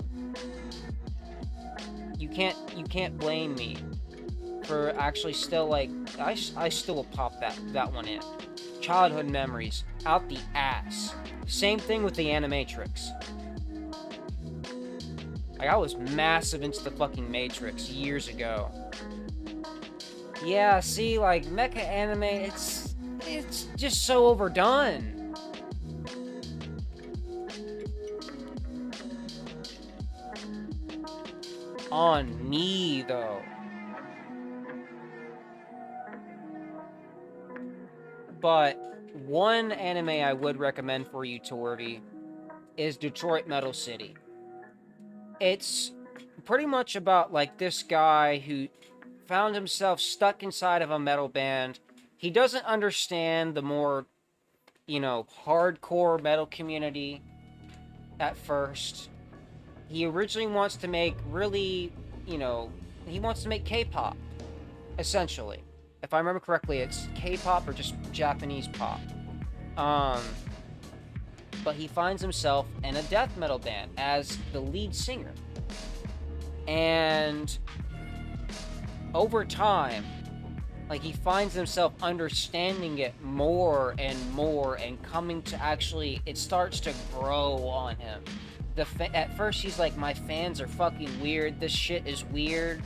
You can't blame me for actually still, like, I still will pop that one in. Childhood memories out the ass. Same thing with the Animatrix. Like, I was massive into the fucking Matrix years ago. Yeah, see, like, mecha anime, it's just so overdone. On me, though. But one anime I would recommend for you, Torvi, is Detroit Metal City. It's pretty much about, like, this guy who found himself stuck inside of a metal band. He doesn't understand the more, hardcore metal community at first. He originally wants to make he wants to make K-pop, essentially. If I remember correctly, it's K-pop or just Japanese pop. But he finds himself in a death metal band as the lead singer. And over time, like, he finds himself understanding it more and more and coming to actually, it starts to grow on him. At first he's like, my fans are fucking weird, this shit is weird,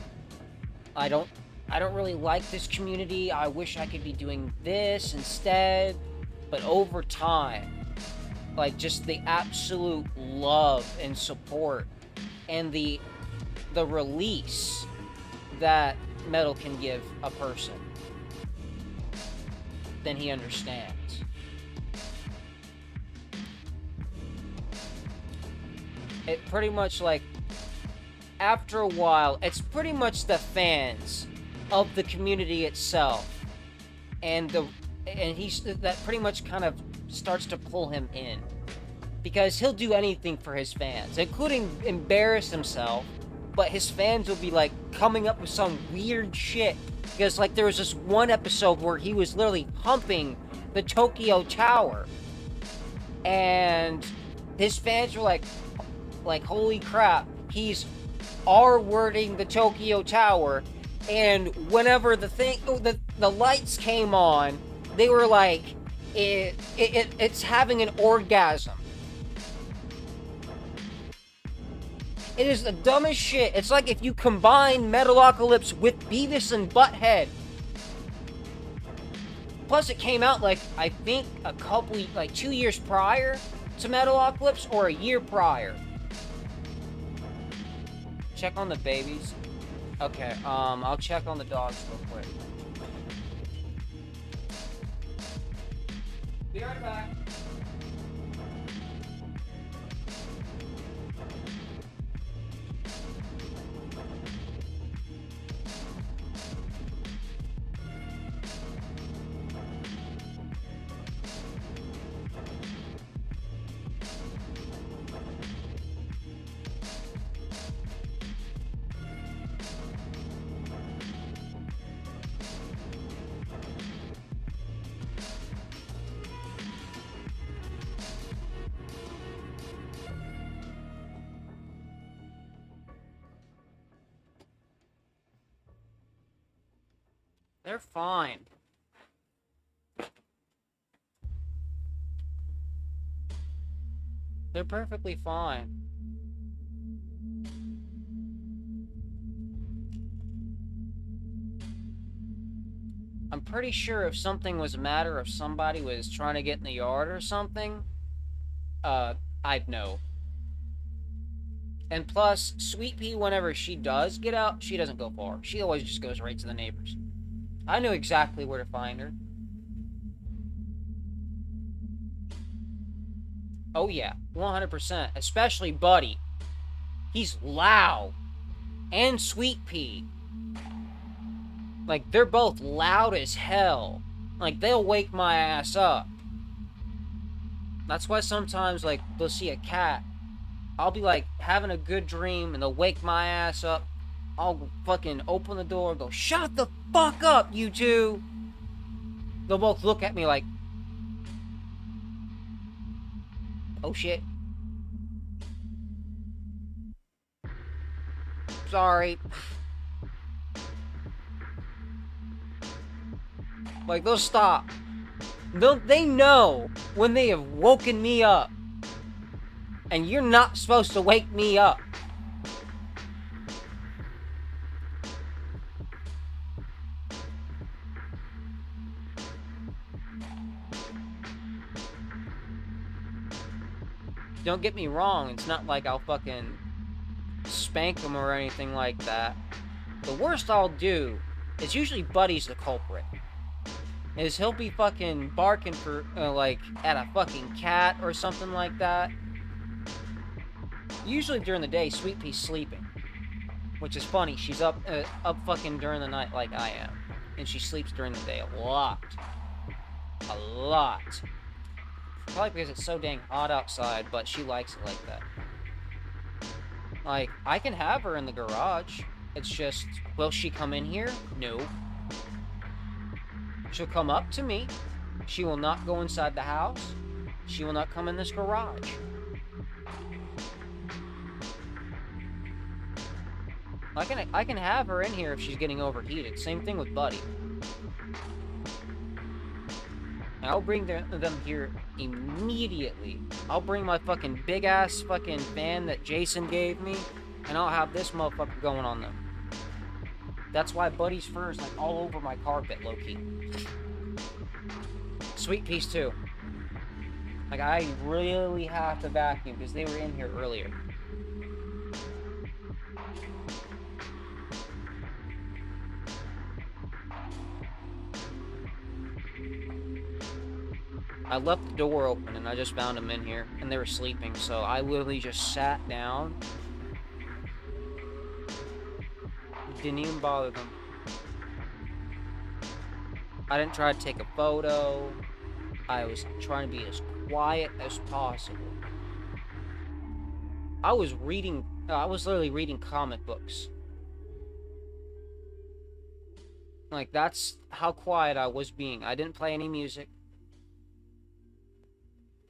I don't really like this community, I wish I could be doing this instead. But over time, like, just the absolute love and support and the release that metal can give a person, then he understands. It pretty much, like, after a while, it's pretty much the fans of the community itself, and that pretty much kind of starts to pull him in, because he'll do anything for his fans, including embarrass himself. But his fans will be, like, coming up with some weird shit, because, like, there was this one episode where he was literally humping the Tokyo Tower, and his fans were like, holy crap, he's R-wording the Tokyo Tower. And whenever the lights came on, they were like, it's having an orgasm. It is the dumbest shit. It's like if you combine Metalocalypse with Beavis and Butthead. Plus, it came out, like, I think 2 years prior to Metalocalypse, or a year prior. Check on the babies. Okay, I'll check on the dogs real quick. Be right back. They're fine. They're perfectly fine. I'm pretty sure if something was a matter of somebody was trying to get in the yard or something, I'd know. And plus, Sweet Pea, whenever she does get out, she doesn't go far. She always just goes right to the neighbors. I knew exactly where to find her. Oh yeah, 100%. Especially Buddy. He's loud. And Sweet Pea. Like, they're both loud as hell. Like, they'll wake my ass up. That's why sometimes, like, they'll see a cat. I'll be, like, having a good dream, and they'll wake my ass up. I'll fucking open the door and go, "Shut the fuck up, you two!" They'll both look at me like, "Oh, shit. Sorry." Like, they'll stop. They know when they have woken me up. And you're not supposed to wake me up. Don't get me wrong, it's not like I'll fucking spank them or anything like that. The worst I'll do is usually Buddy's the culprit. Is he'll be fucking barking for, like, at a fucking cat or something like that. Usually during the day, Sweet Pea's sleeping. Which is funny, she's up fucking during the night like I am. And she sleeps during the day a lot. A lot. Probably because it's so dang hot outside, but she likes it like that. Like, I can have her in the garage. It's just, will she come in here? No. She'll come up to me. She will not go inside the house. She will not come in this garage. I can have her in here if she's getting overheated. Same thing with Buddy. And I'll bring them here immediately. I'll bring my fucking big-ass fucking fan that Jason gave me, and I'll have this motherfucker going on them. That's why Buddy's fur is, like, all over my carpet, low-key. Sweet Peas, too. Like, I really have to vacuum, because they were in here earlier. I left the door open and I just found them in here and they were sleeping, so I literally just sat down. Didn't even bother them. I didn't try to take a photo. I was trying to be as quiet as possible. I was literally reading comic books. Like, that's how quiet I was being. I didn't play any music.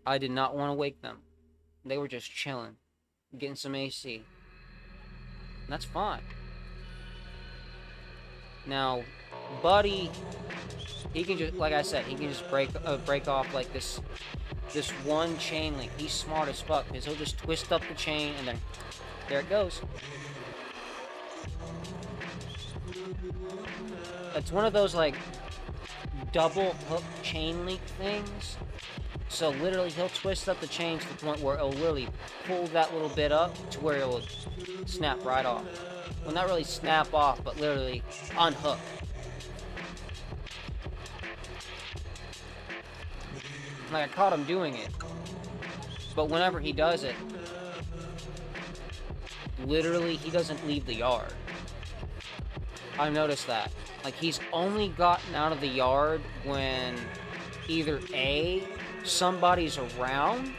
I did not want to wake them. They were just chilling, getting some AC. And that's fine. Now, Buddy, he can just, like I said, he can just break off like this one chain link. He's smart as fuck because he'll just twist up the chain and then there it goes. It's one of those like double hook chain link things. So literally he'll twist up the chain to the point where it'll literally pull that little bit up to where it will snap right off. Well, not really snap off, but literally unhook. Like, I caught him doing it. But whenever he does it, literally he doesn't leave the yard. I've noticed that. Like, he's only gotten out of the yard when either A, somebody's around,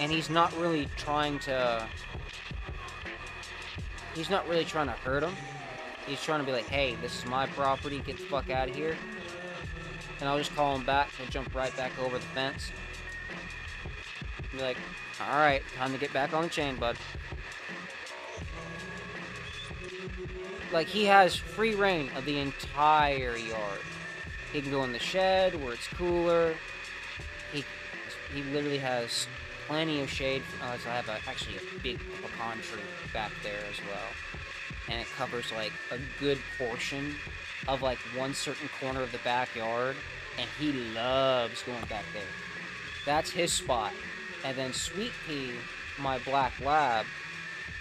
and he's not really trying to hurt him. He's trying to be like, hey, this is my property, get the fuck out of here. And I'll just call him back, he'll jump right back over the fence. Be like, alright, time to get back on the chain, bud. Like, he has free reign of the entire yard. He can go in the shed where it's cooler. He literally has plenty of shade. So I have actually a big pecan tree back there as well. And it covers like a good portion of like one certain corner of the backyard. And he loves going back there. That's his spot. And then Sweet Pea, my black lab,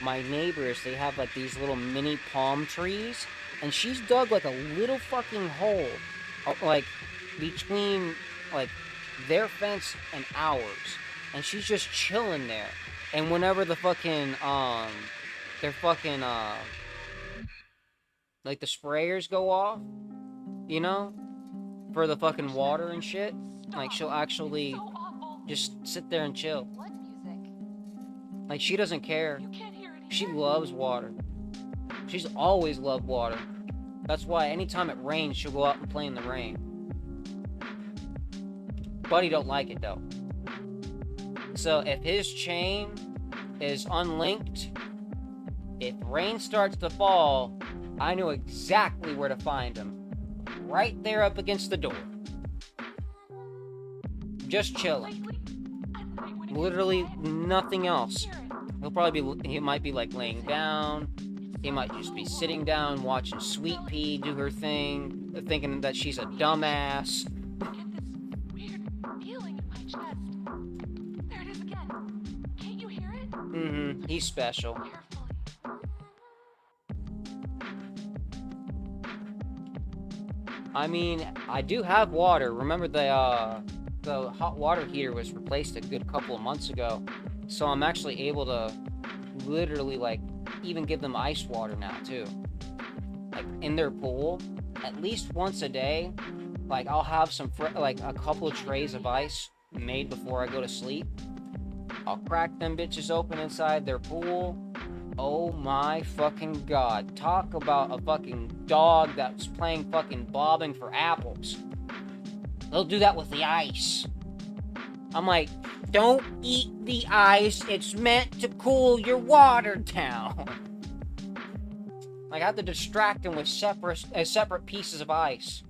my neighbors, they have like these little mini palm trees. And she's dug like a little fucking hole, like, between, like, their fence and ours. And she's just chilling there. And whenever the fucking, their fucking, like, the sprayers go off, you know, for the fucking water and shit, like, she'll actually just sit there and chill. Like, she doesn't care. She loves water. She's always loved water. That's why anytime it rains, she'll go out and play in the rain. Buddy don't like it, though. So, if his chain is unlinked, if rain starts to fall, I know exactly where to find him. Right there up against the door. Just chilling. Literally nothing else. He might be like laying down. He might just be sitting down watching Sweet Pea do her thing, thinking that she's a dumbass. He's special. I mean, I do have water. Remember the hot water heater was replaced a good couple of months ago. So I'm actually able to literally, like, even give them ice water now, too. Like, in their pool, at least once a day, like, I'll have like, a couple of trays of ice made before I go to sleep. I'll crack them bitches open inside their pool. Oh my fucking god. Talk about a fucking dog that's playing fucking bobbing for apples. They'll do that with the ice. I'm like, don't eat the ice. It's meant to cool your water down. Like, I have to distract them with separate pieces of ice.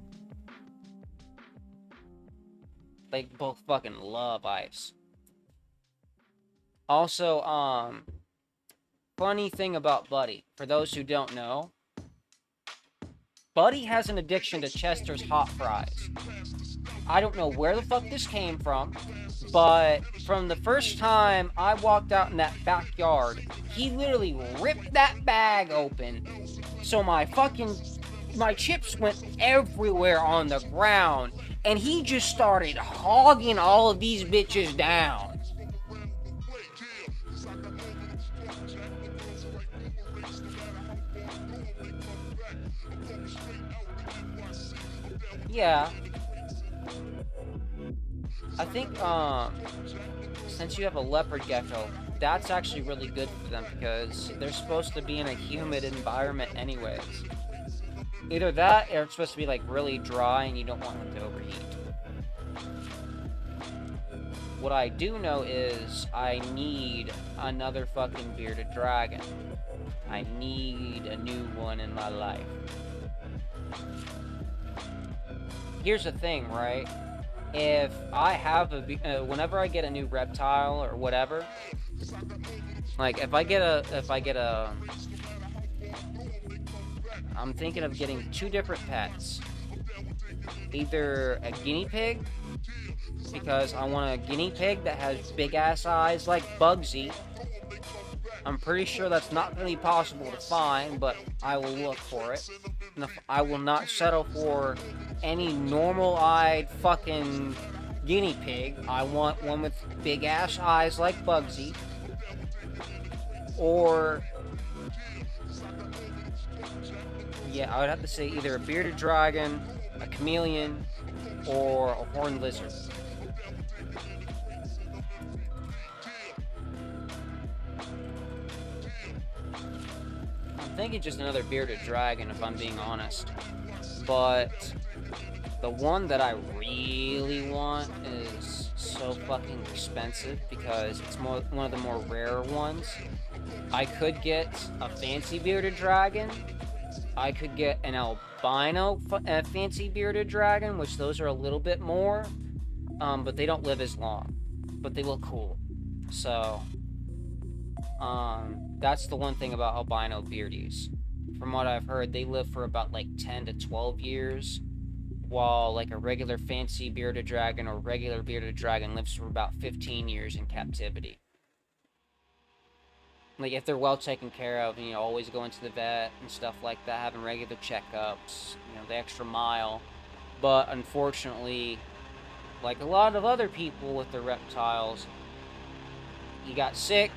They both fucking love ice. Also, funny thing about Buddy, for those who don't know, Buddy has an addiction to Chester's hot fries. I don't know where the fuck this came from, but from the first time I walked out in that backyard, he literally ripped that bag open, so my chips went everywhere on the ground, and he just started hogging all of these bitches down. Yeah. I think, since you have a leopard gecko, that's actually really good for them because they're supposed to be in a humid environment anyways. Either that, or it's supposed to be, like, really dry and you don't want them to overheat. What I do know is I need another fucking bearded dragon. I need a new one in my life. Here's the thing, right? If I have whenever I get a new reptile or whatever, like if I get a, I'm thinking of getting 2 different pets. Either a guinea pig, because I want a guinea pig that has big ass eyes like Bugsy. I'm pretty sure that's not going to be possible to find, but I will look for it. And I will not settle for any normal-eyed fucking guinea pig. I want one with big-ass eyes like Bugsy. Or... yeah, I would have to say either a bearded dragon, a chameleon, or a horned lizard. I'm thinking just another bearded dragon, if I'm being honest. But the one that I really want is so fucking expensive because it's one of the more rare ones. I could get a fancy bearded dragon. I could get an albino fancy bearded dragon, which those are a little bit more, but they don't live as long. But they look cool. So, that's the one thing about albino beardies. From what I've heard, they live for about like 10 to 12 years, while like a regular fancy bearded dragon or regular bearded dragon lives for about 15 years in captivity. Like, if they're well taken care of, you know, always going to the vet and stuff like that, having regular checkups, you know, the extra mile. But unfortunately, like a lot of other people with their reptiles, he got sick,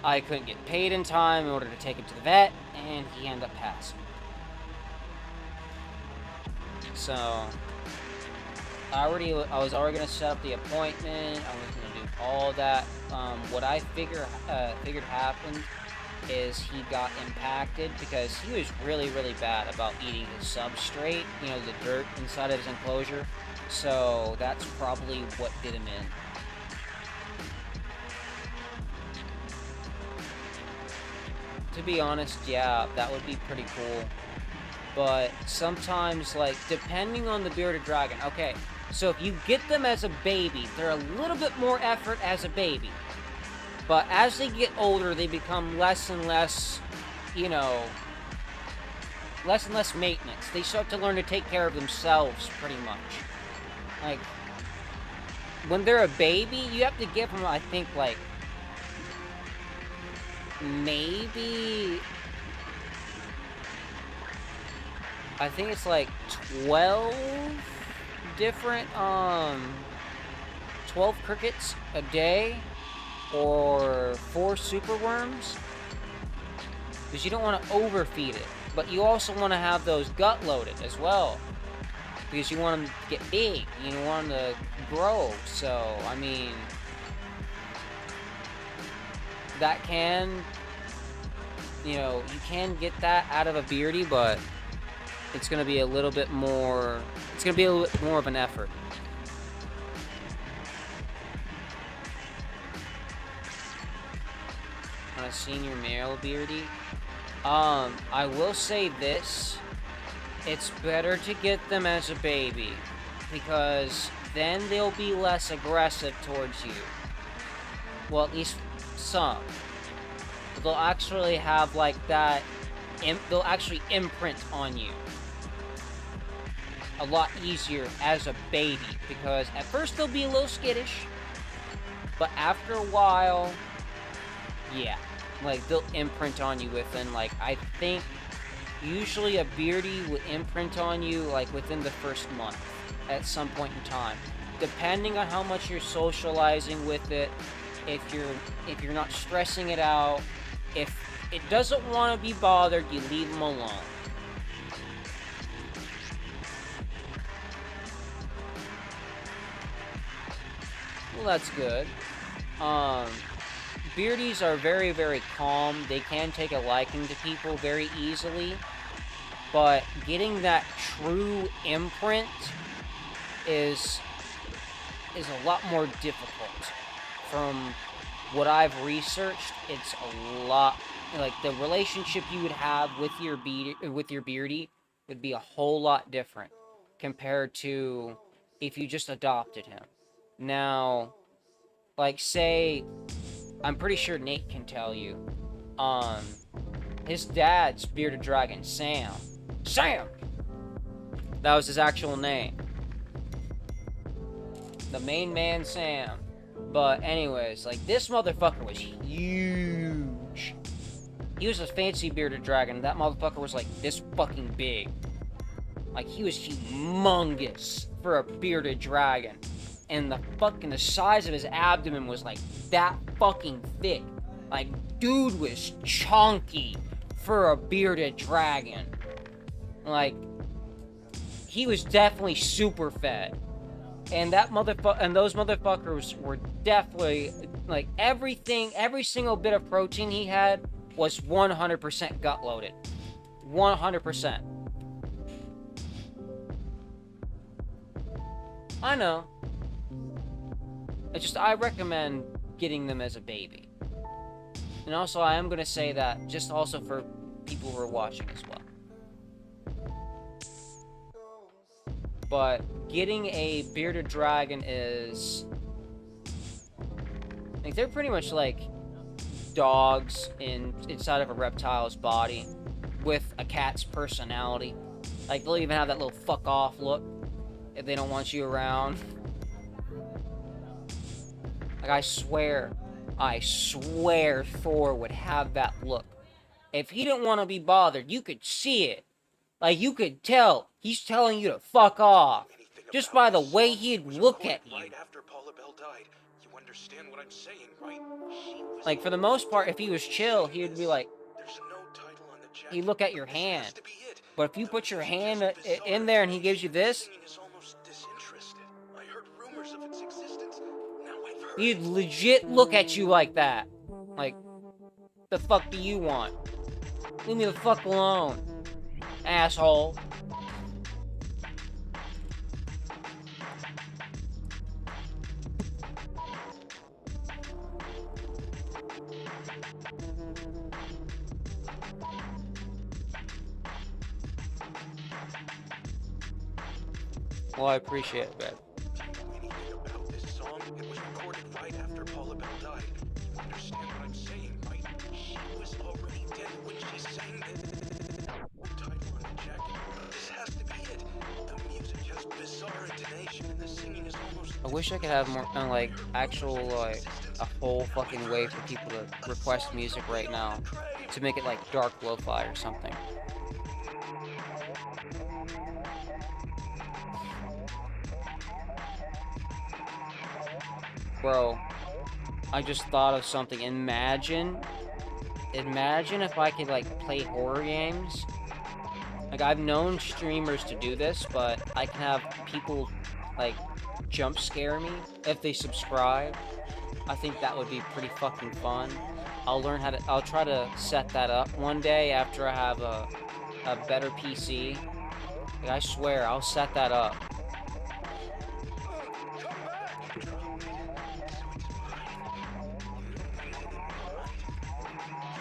I couldn't get paid in time in order to take him to the vet, and he ended up passing. So, I was already gonna set up the appointment. I was gonna do all that. What I figured happened is he got impacted because he was really, really bad about eating his substrate, you know, the dirt inside of his enclosure. So that's probably what did him in. To be honest, yeah, that would be pretty cool. But sometimes, like, depending on the bearded dragon, okay, so if you get them as a baby, they're a little bit more effort as a baby. But as they get older, they become less and less, you know, less and less maintenance. They start to learn to take care of themselves, pretty much. Like, when they're a baby, you have to give them, I think, like, maybe, I think it's like 12 different, 12 crickets a day, or 4 superworms, because you don't want to overfeed it, but you also want to have those gut loaded as well, because you want them to get big, you want them to grow. So, I mean, that can, you know, you can get that out of a beardy, but it's going to be a little bit more, it's going to be a little bit more of an effort. On a senior male beardy, I will say this, it's better to get them as a baby, because then they'll be less aggressive towards you. Well, at least some. They'll actually have like that, they'll actually imprint on you a lot easier as a baby, because at first they'll be a little skittish, but after a while, yeah, like they'll imprint on you within, like, I think usually a beardy would imprint on you like within the first month at some point in time, depending on how much you're socializing with it. If you're not stressing it out, if it doesn't want to be bothered, you leave them alone. Well, that's good. Beardies are very, very calm. They can take a liking to people very easily, but getting that true imprint is a lot more difficult. From what I've researched, it's a lot, like, the relationship you would have with your beardy would be a whole lot different compared to if you just adopted him. Now, like, say, I'm pretty sure Nate can tell you, his dad's bearded dragon, Sam, that was his actual name, the main man, Sam. But anyways, like, this motherfucker was huge. He was a fancy bearded dragon. That motherfucker was like this fucking big. Like, he was humongous for a bearded dragon. And the size of his abdomen was like that fucking thick. Like, dude was chunky for a bearded dragon. Like, he was definitely super fed. And those motherfuckers were definitely, like, every single bit of protein he had was 100% gut loaded. 100%. I know. It's just, I recommend getting them as a baby. And also, I am going to say that just also for people who are watching as well. But getting a bearded dragon is, like, they're pretty much like dogs inside of a reptile's body with a cat's personality. Like, they'll even have that little fuck off look if they don't want you around. Like, I swear, I swear Thor would have that look. If he didn't want to be bothered, you could see it. Like, you could tell he's telling you to fuck off. Just by the way he'd look at you. Like, for the most part, if he was chill, he'd be like... He'd look at your hand. But if you put your hand in there and he gives you this... He'd legit look at you like that. Like, the fuck do you want? Leave me the fuck alone, asshole. Well, I appreciate it, babe. I wish I could have more, like, actual, like, a whole fucking way for people to request music right now. To make it, like, dark lo-fi or something. Bro, I just thought of something. Imagine if I could, like, play horror games. Like, I've known streamers to do this, but I can have people, like, jump scare me if they subscribe. I think that would be pretty fucking fun. I'll try to set that up one day after I have a better PC. Like, I swear, I'll set that up.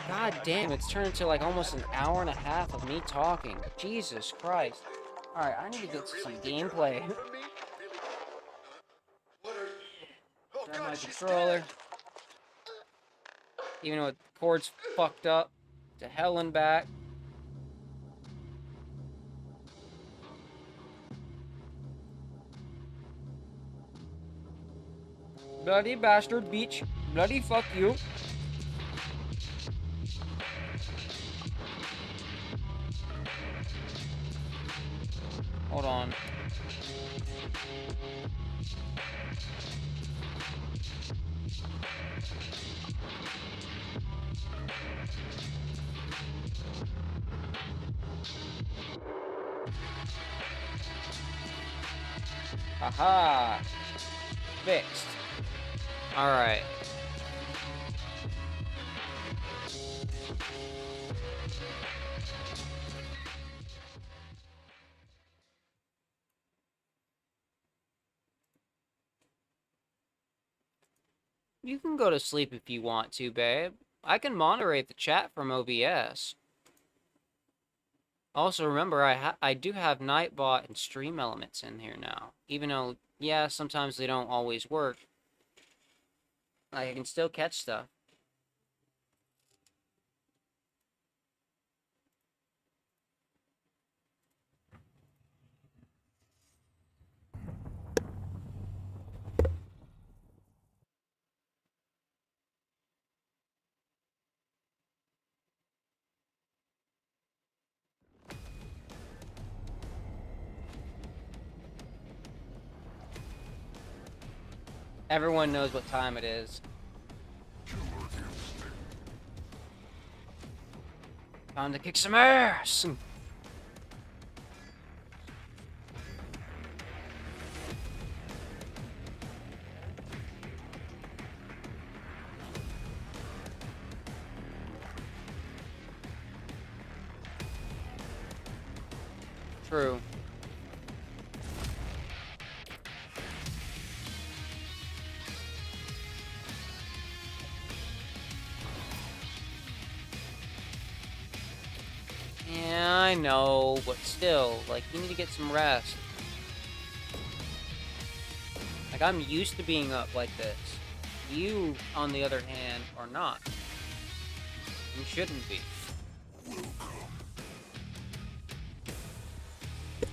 God damn, it's turned into like almost an hour and a half of me talking. Jesus Christ. Alright, I need to get to some gameplay. Grab my controller. Even though the cord's fucked up. To hell and back. Bloody bastard, bitch. Bloody fuck you. Hold on. Aha! Fixed. Alright. You can go to sleep if you want to, babe. I can moderate the chat from OBS. Also, remember, I do have Nightbot and Stream Elements in here now. Even though, yeah, sometimes they don't always work. I can still catch stuff. Everyone knows what time it is. Time to kick some ass! True. Yeah, I know, but still, like, you need to get some rest. Like, I'm used to being up like this. You, on the other hand, are not. You shouldn't be.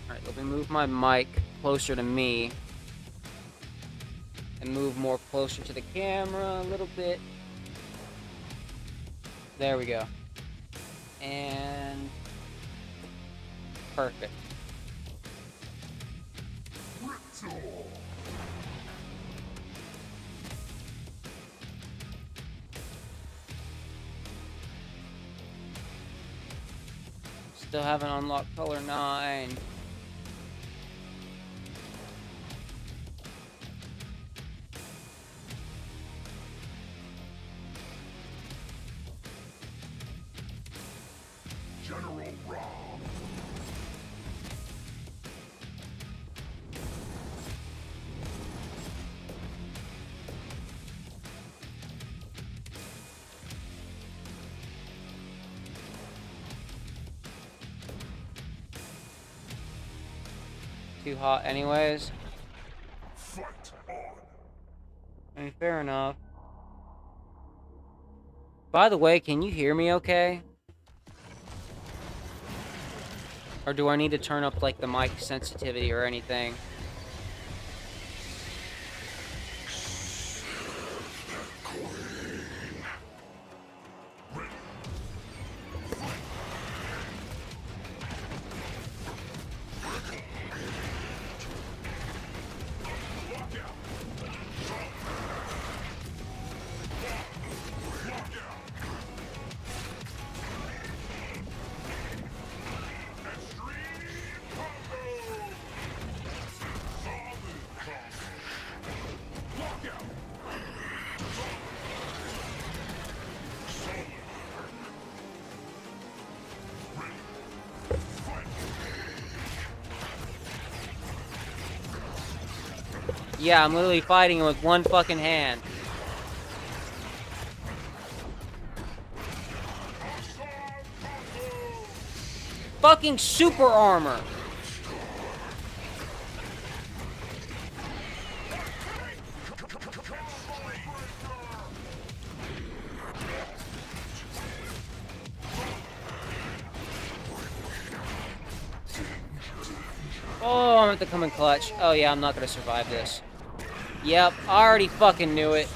Alright, let me move my mic closer to me. And move more closer to the camera a little bit. There we go. And perfect. Still haven't unlocked color 9. General Rob. Too hot anyways. Fight on. I mean, fair enough. By the way, can you hear me okay? Or do I need to turn up, like, the mic sensitivity or anything? Yeah, I'm literally fighting him with one fucking hand. Fucking super armor! Oh, I'm at the coming clutch. Oh yeah, I'm not gonna survive this. Yep, I already fucking knew it.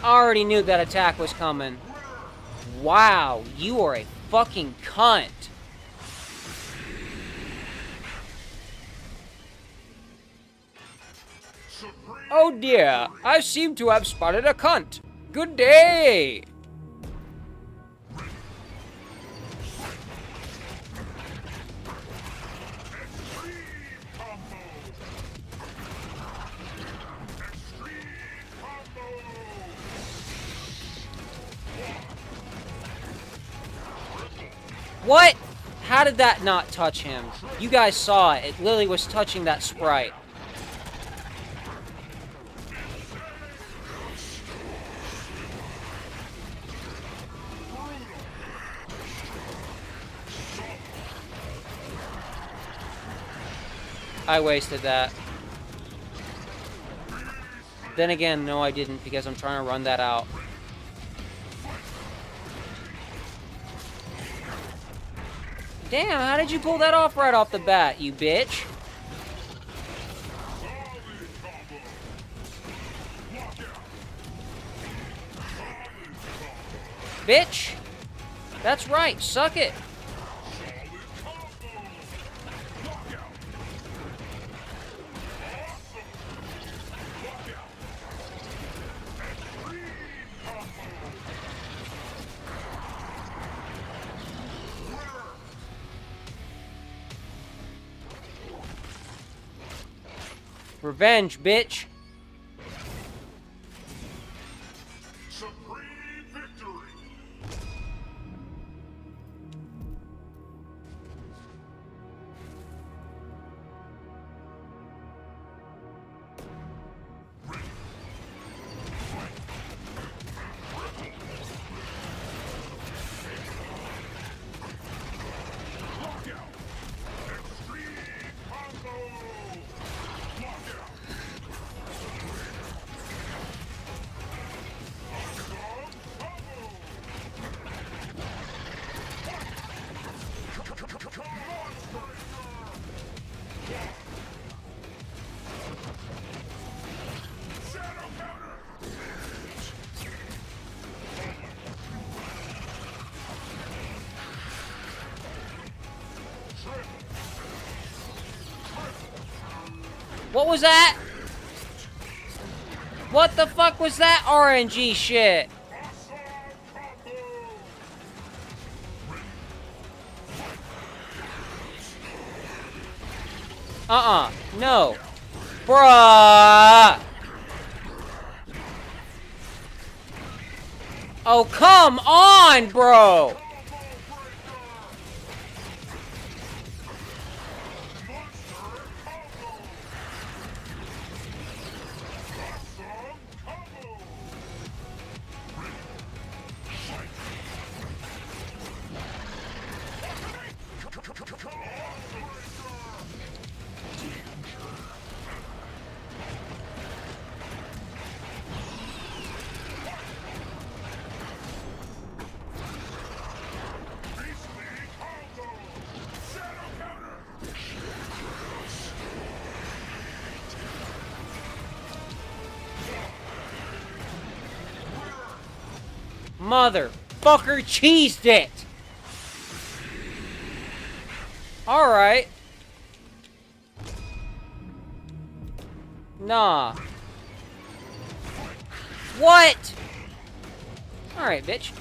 I already knew that attack was coming. Wow, you are a fucking cunt. Oh dear, I seem to have spotted a cunt. Good day. What? How did that not touch him? You guys saw it. It literally was touching that sprite. I wasted that. Then again, no I didn't, because I'm trying to run that out. Damn, how did you pull that off right off the bat, you bitch? Bitch! That's right, suck it! Revenge, bitch! Supreme victory. What was that? What the fuck was that RNG shit? No. Bruh! Oh, come on, bro! Motherfucker cheesed it! Alright. Nah. What? Alright, bitch.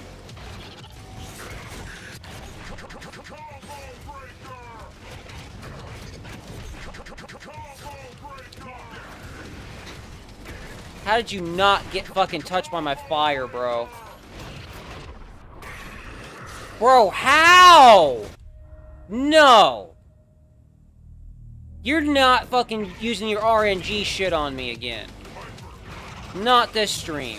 How did you not get fucking touched by my fire, bro? Bro, how? No. You're not fucking using your RNG shit on me again. Not this stream.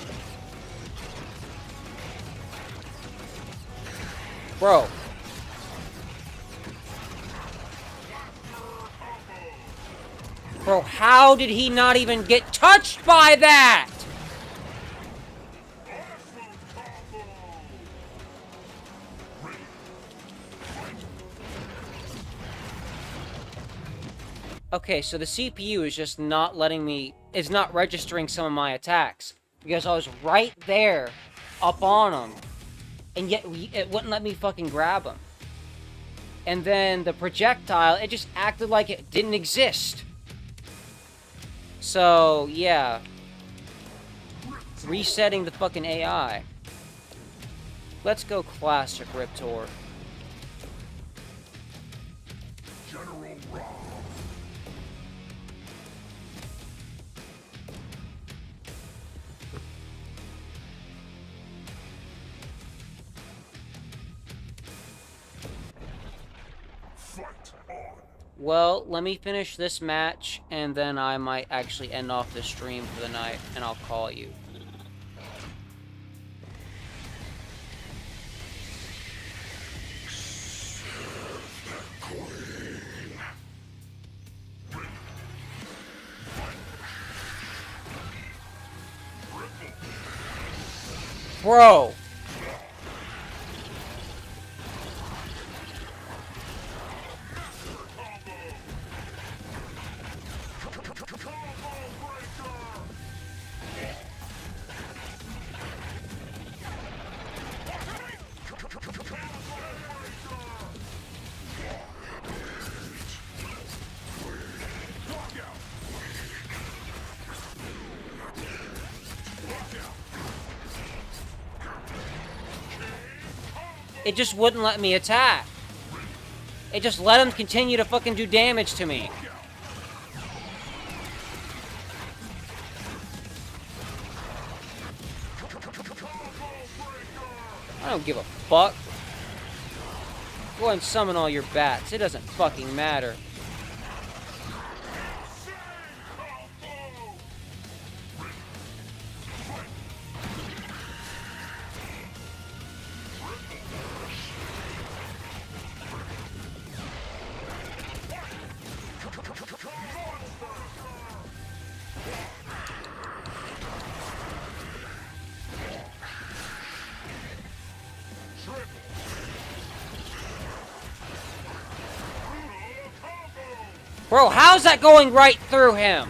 Bro. Bro, how did he not even get touched by that? Okay, so the CPU is just not letting me... is not registering some of my attacks. Because I was right there, up on him. And yet, it wouldn't let me fucking grab him. And then the projectile, it just acted like it didn't exist. So, yeah. Resetting the fucking AI. Let's go classic Riptor. Well, let me finish this match, and then I might actually end off the stream for the night, and I'll call you. Bro! It just wouldn't let me attack. It just let him continue to fucking do damage to me. I don't give a fuck. Go ahead and summon all your bats. It doesn't fucking matter. Bro, how's that going right through him?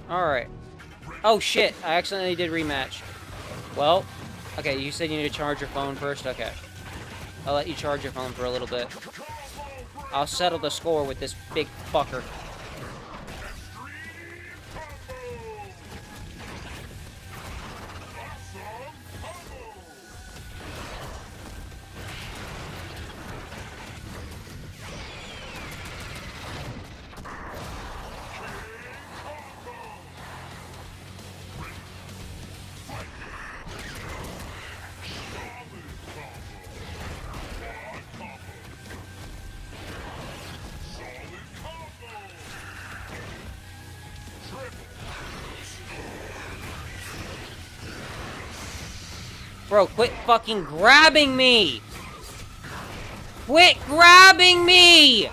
Alright. Oh, shit. I accidentally did rematch. Well, okay, you said you need to charge your phone first? Okay. I'll let you charge your phone for a little bit. I'll settle the score with this big fucker. Bro, quit fucking grabbing me! Quit grabbing me!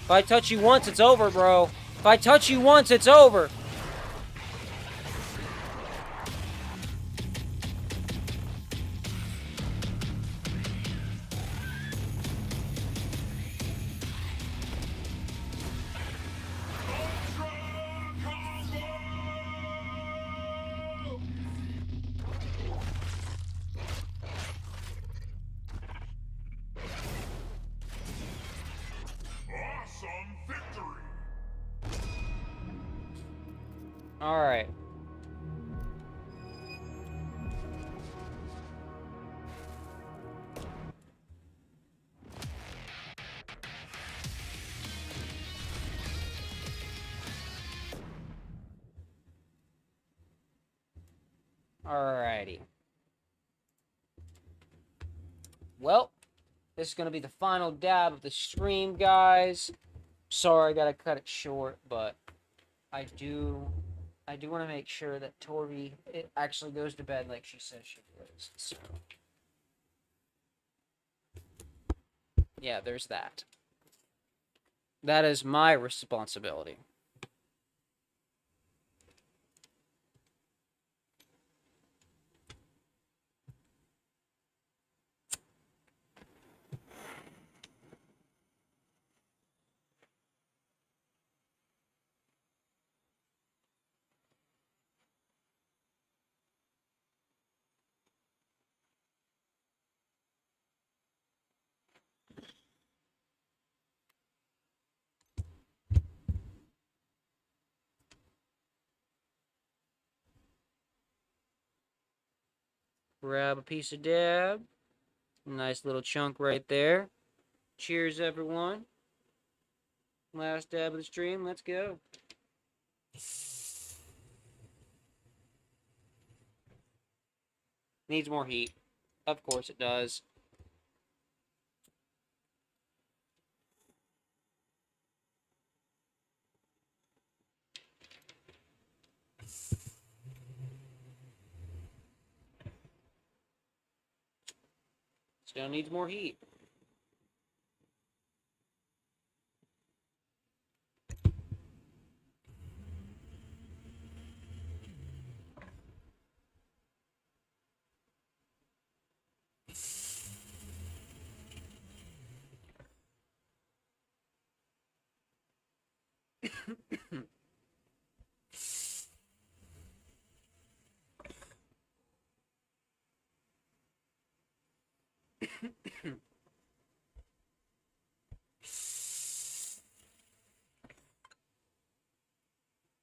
If I touch you once, it's over, bro. If I touch you once, it's over. Alright. Alrighty. Well, this is going to be the final dab of the stream, guys. Sorry, I gotta cut it short, but I do want to make sure that Tori it actually goes to bed like she says she does. So, yeah, there's that. That is my responsibility. Grab a piece of dab. Nice little chunk right there. Cheers, everyone. Last dab of the stream. Let's go. Needs more heat. Of course it does. Still needs more heat.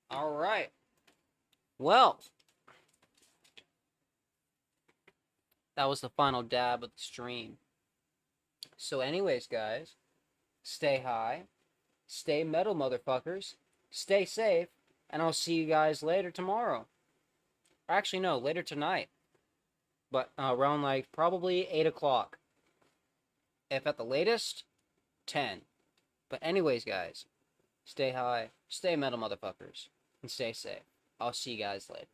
All right. Well, that was the final dab of the stream. So anyways, guys, stay high, stay metal, motherfuckers, stay safe, and I'll see you guys later tomorrow. Or actually, no, later tonight. But around, like, probably 8 o'clock. If at the latest, 10. But anyways, guys, stay high, stay metal, motherfuckers, and stay safe. I'll see you guys later.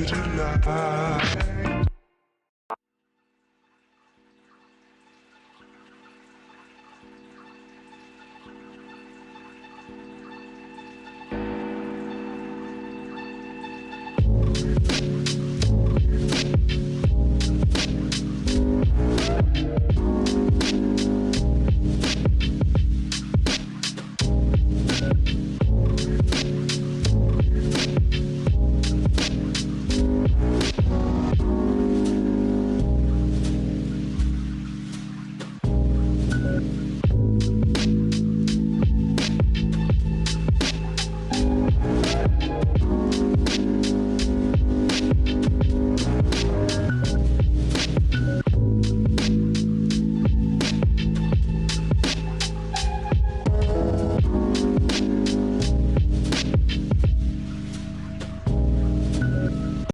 tonight.